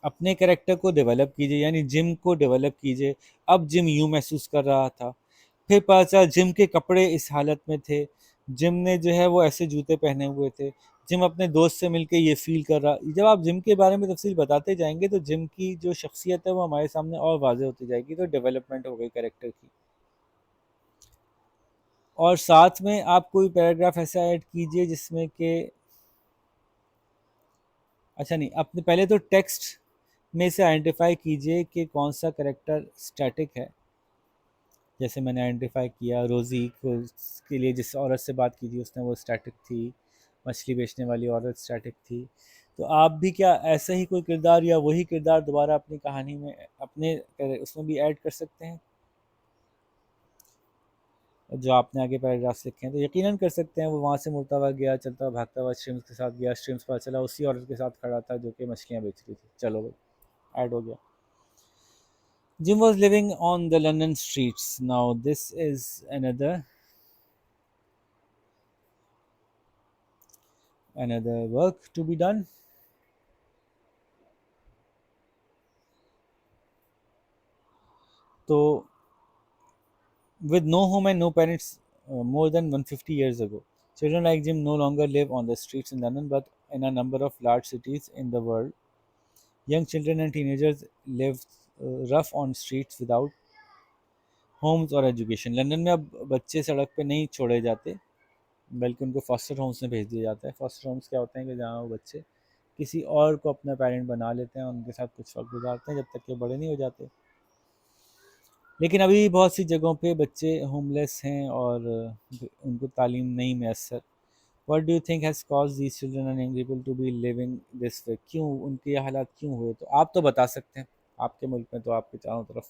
[SPEAKER 1] अपने कैरेक्टर को डेवलप कीजिए, यानी जिम को डेवलप कीजिए। अब जिम यूं महसूस कर रहा था, फिर पता चला जिम के कपड़े इस हालत में थे, जिम ने जो है वो ऐसे जूते पहने हुए थे, जिम अपने दोस्त से मिलके ये फील कर रहा। जब आप जिम के बारे में तफसील बताते जाएंगे तो जिम की जो शख्सियत है वो हमारे सामने और वाज़ेह होती जाएगी, तो डेवलपमेंट हो गई कैरेक्टर की। और साथ में आप कोई पैराग्राफ ऐसा ऐड कीजिए जिसमें कि, अच्छा नहीं, अपने पहले तो टेक्स्ट में से आइडेंटिफाई कीजिए कि कौन सा करेक्टर स्टैटिक है। जैसे मैंने आइडेंटिफाई किया रोज़ी को, के लिए जिस औरत से बात की थी उसने, वो स्टैटिक थी। मछली बेचने वाली औरत स्टैटिक थी। तो आप भी क्या ऐसा ही कोई किरदार या वही किरदार दोबारा अपनी कहानी में, अपने उसमें भी ऐड कर सकते हैं? जो आपने आगे पैराग्राफ्स लिखे हैं तो यकीनन कर सकते हैं। वो वहाँ से मुड़ता हुआ गया, चलता हुआ भागता हुआ स्ट्रीम्स के साथ गया, स्ट्रीम्स पर चला उसी औरत के साथ खड़ा था जो कि मछलियाँ बेच रही थी। चलो भाई, ऐड हो गया। Jim was living on the London streets. Now this is another work to be done. So with no home and no parents, more than 150 years ago, children like Jim no longer live on the streets in London, but in a number of large cities in the world. Young children and teenagers live rough on streets without homes और education. London में अब बच्चे सड़क पे नहीं छोड़े जाते, बल्कि उनको फॉस्टर होम्स में भेज दिया जाता है। फॉस्टर होम्स क्या होते हैं कि जहाँ वो बच्चे किसी और को अपना पेरेंट बना लेते हैं, उनके साथ कुछ वक्त गुजारते हैं जब तक कि बड़े नहीं हो जाते। लेकिन अभी भी बहुत सी जगहों पे बच्चे होमलेस हैं और उनको तालीम नहीं मैसर। What do you think has cause these children and young people to be living this way? क्यों उनके ये हालात क्यों हुए? तो आप तो बता सकते हैं, आपके मुल्क में तो आपके चारों तरफ,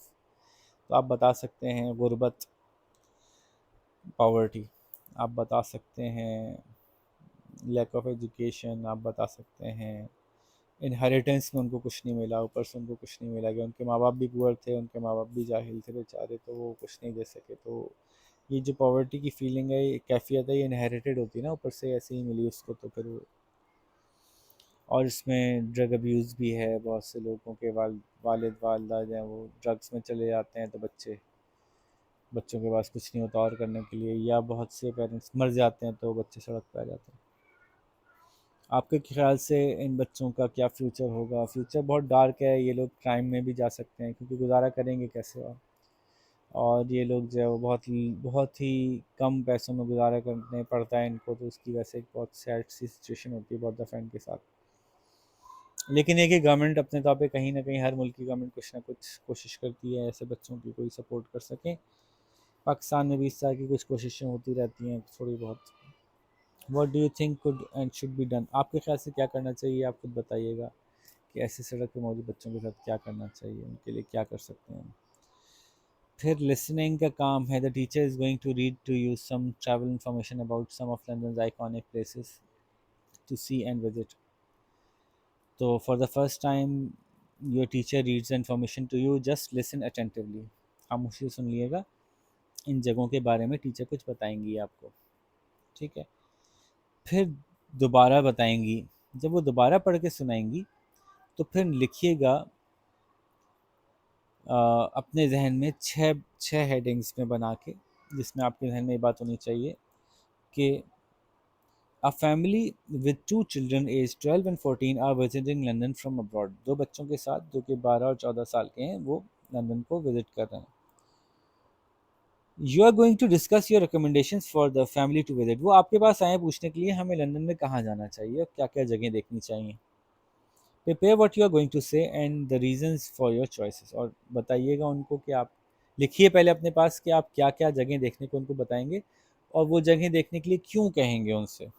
[SPEAKER 1] तो आप बता सकते हैं गुर्बत, पॉवर्टी, आप बता सकते हैं लैक ऑफ एजुकेशन, आप बता सकते हैं इनहेरिटेंस में उनको कुछ नहीं मिला, ऊपर से उनको कुछ नहीं मिला कि उनके माँ बाप भी पुअर थे, उनके माँ बाप भी जाहिल थे बेचारे, तो वो कुछ नहीं दे सके। तो ये जो पॉवर्टी की फीलिंग है, ये कैफियत है, ये इनहेरिटेड होती है ना, ऊपर से ऐसे ही मिली उसको, तो फिर और इसमें ड्रग अब्यूज़ भी है। बहुत से लोगों के वालिद वालदा जो हैं वो ड्रग्स में चले जाते हैं, तो बच्चों के पास कुछ नहीं होता और करने के लिए, या बहुत से पेरेंट्स मर जाते हैं तो बच्चे सड़क पर आ जाते हैं। आपके ख्याल से इन बच्चों का क्या फ्यूचर होगा? फ्यूचर बहुत डार्क है, ये लोग क्राइम में भी जा सकते हैं क्योंकि गुजारा करेंगे कैसे? और ये लोग जो है वो बहुत ही कम पैसों में गुजारा करने पड़ता है इनको, तो उसकी वजह से एक बहुत सैड सी सिचुएशन होती है बहुत दफ़ा इनके साथ। लेकिन ये कि गवर्नमेंट अपने तौर पे कहीं ना कहीं, हर मुल्क की गवर्नमेंट कुछ ना कुछ कोशिश करती है ऐसे बच्चों की कोई सपोर्ट कर सके। पाकिस्तान में भी इस तरह की कुछ कोशिशें होती रहती हैं थोड़ी बहुत। What do you think could and should be done, आपके ख्याल से क्या करना चाहिए, आप खुद बताइएगा कि ऐसे सड़क पे मौजूद बच्चों के साथ क्या करना चाहिए, उनके लिए क्या कर सकते हैं। फिर लिसनिंग का काम है, the teacher is going to read to you some travel information about some of London iconic places to see and visit. तो for the first time your teacher reads the information to you, just listen attentively, खामोशी से सुन लिएगा। इन जगहों के बारे में teacher कुछ बताएंगी आपको, ठीक है। फिर दोबारा बताएंगी, जब वो दोबारा पढ़ के सुनाएंगी तो फिर लिखिएगा अपने जहन में छः छः हेडिंग्स में बना के, जिसमें आपके जहन में ये बात होनी चाहिए कि a family with two children age 12 and 14 are visiting London from abroad. दो बच्चों के साथ जो कि 12 और 14 साल के हैं, वो लंदन को विजिट कर रहे हैं। You are going to discuss your recommendations for the family to visit. वो आपके पास आए पूछने के लिए हमें लंदन में कहाँ जाना चाहिए और क्या क्या जगह देखनी चाहिए। Prepare what you are going to say and the reasons for your choices, और बताइएगा उनको कि आप लिखिए पहले अपने पास कि आप क्या क्या जगह देखने को उनको बताएंगे और वो जगह देखने के लिए क्यों कहेंगे उनसे।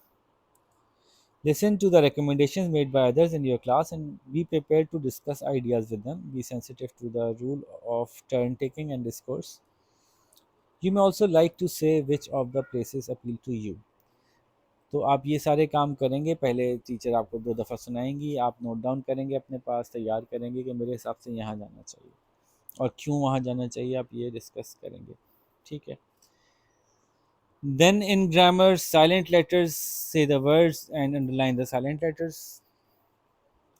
[SPEAKER 1] Listen to the recommendations made by others in your class and be prepared to discuss ideas with them. Be sensitive to the rule of turn taking and discourse. You may also like to say which of the places appeal to you. तो आप ये सारे काम करेंगे, पहले teacher आपको 2 दफ़ा सुनाएंगी, आप नोट डाउन करेंगे अपने पास, तैयार करेंगे कि मेरे हिसाब से यहाँ जाना चाहिए और क्यों वहाँ जाना चाहिए, आप ये डिस्कस करेंगे, ठीक है। Then in grammar, silent letters, say the words and underline the silent letters.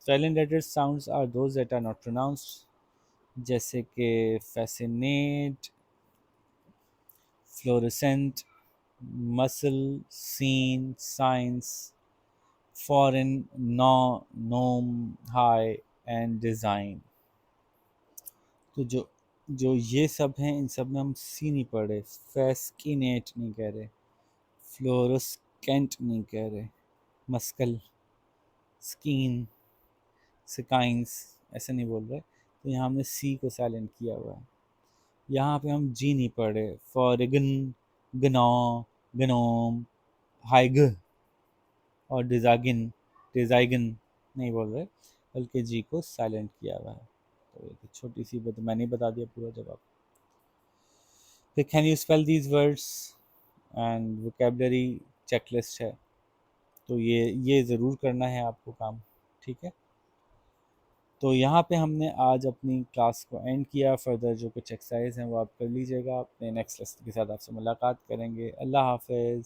[SPEAKER 1] Silent letter sounds are those that are not pronounced, जैसे कि fascinate, fluorescent, muscle, scene, science, foreign, no, gnome, high and design। तो जो जो ये सब हैं, इन सब में हम सी नहीं पढ़ रहे, फैस्किनेट नहीं कह रहे, फ्लोरोस्केंट नहीं कह रहे, मस्कल, स्कीन, स्काइंस ऐसे नहीं बोल रहे। तो यहाँ हमने सी को साइलेंट किया हुआ है। यहाँ पे हम जी नहीं पढ़ रहे, फॉरगन, गनौ, गनोम, हाइग और डिजागिन, डिजाइगन नहीं बोल रहे, बल्कि जी को साइलेंट किया हुआ है। तो एक छोटी सी बात मैंने बता दिया पूरा जवाब। फिर can you spell these words and vocabulary checklist है, तो ये ज़रूर करना है आपको काम, ठीक है। तो यहाँ पे हमने आज अपनी क्लास को एंड किया। फर्दर जो कुछ एक्सरसाइज हैं वो आप कर लीजिएगा। अपने नेक्स्ट लेसन के साथ आपसे मुलाकात करेंगे। अल्लाह हाफ़िज़।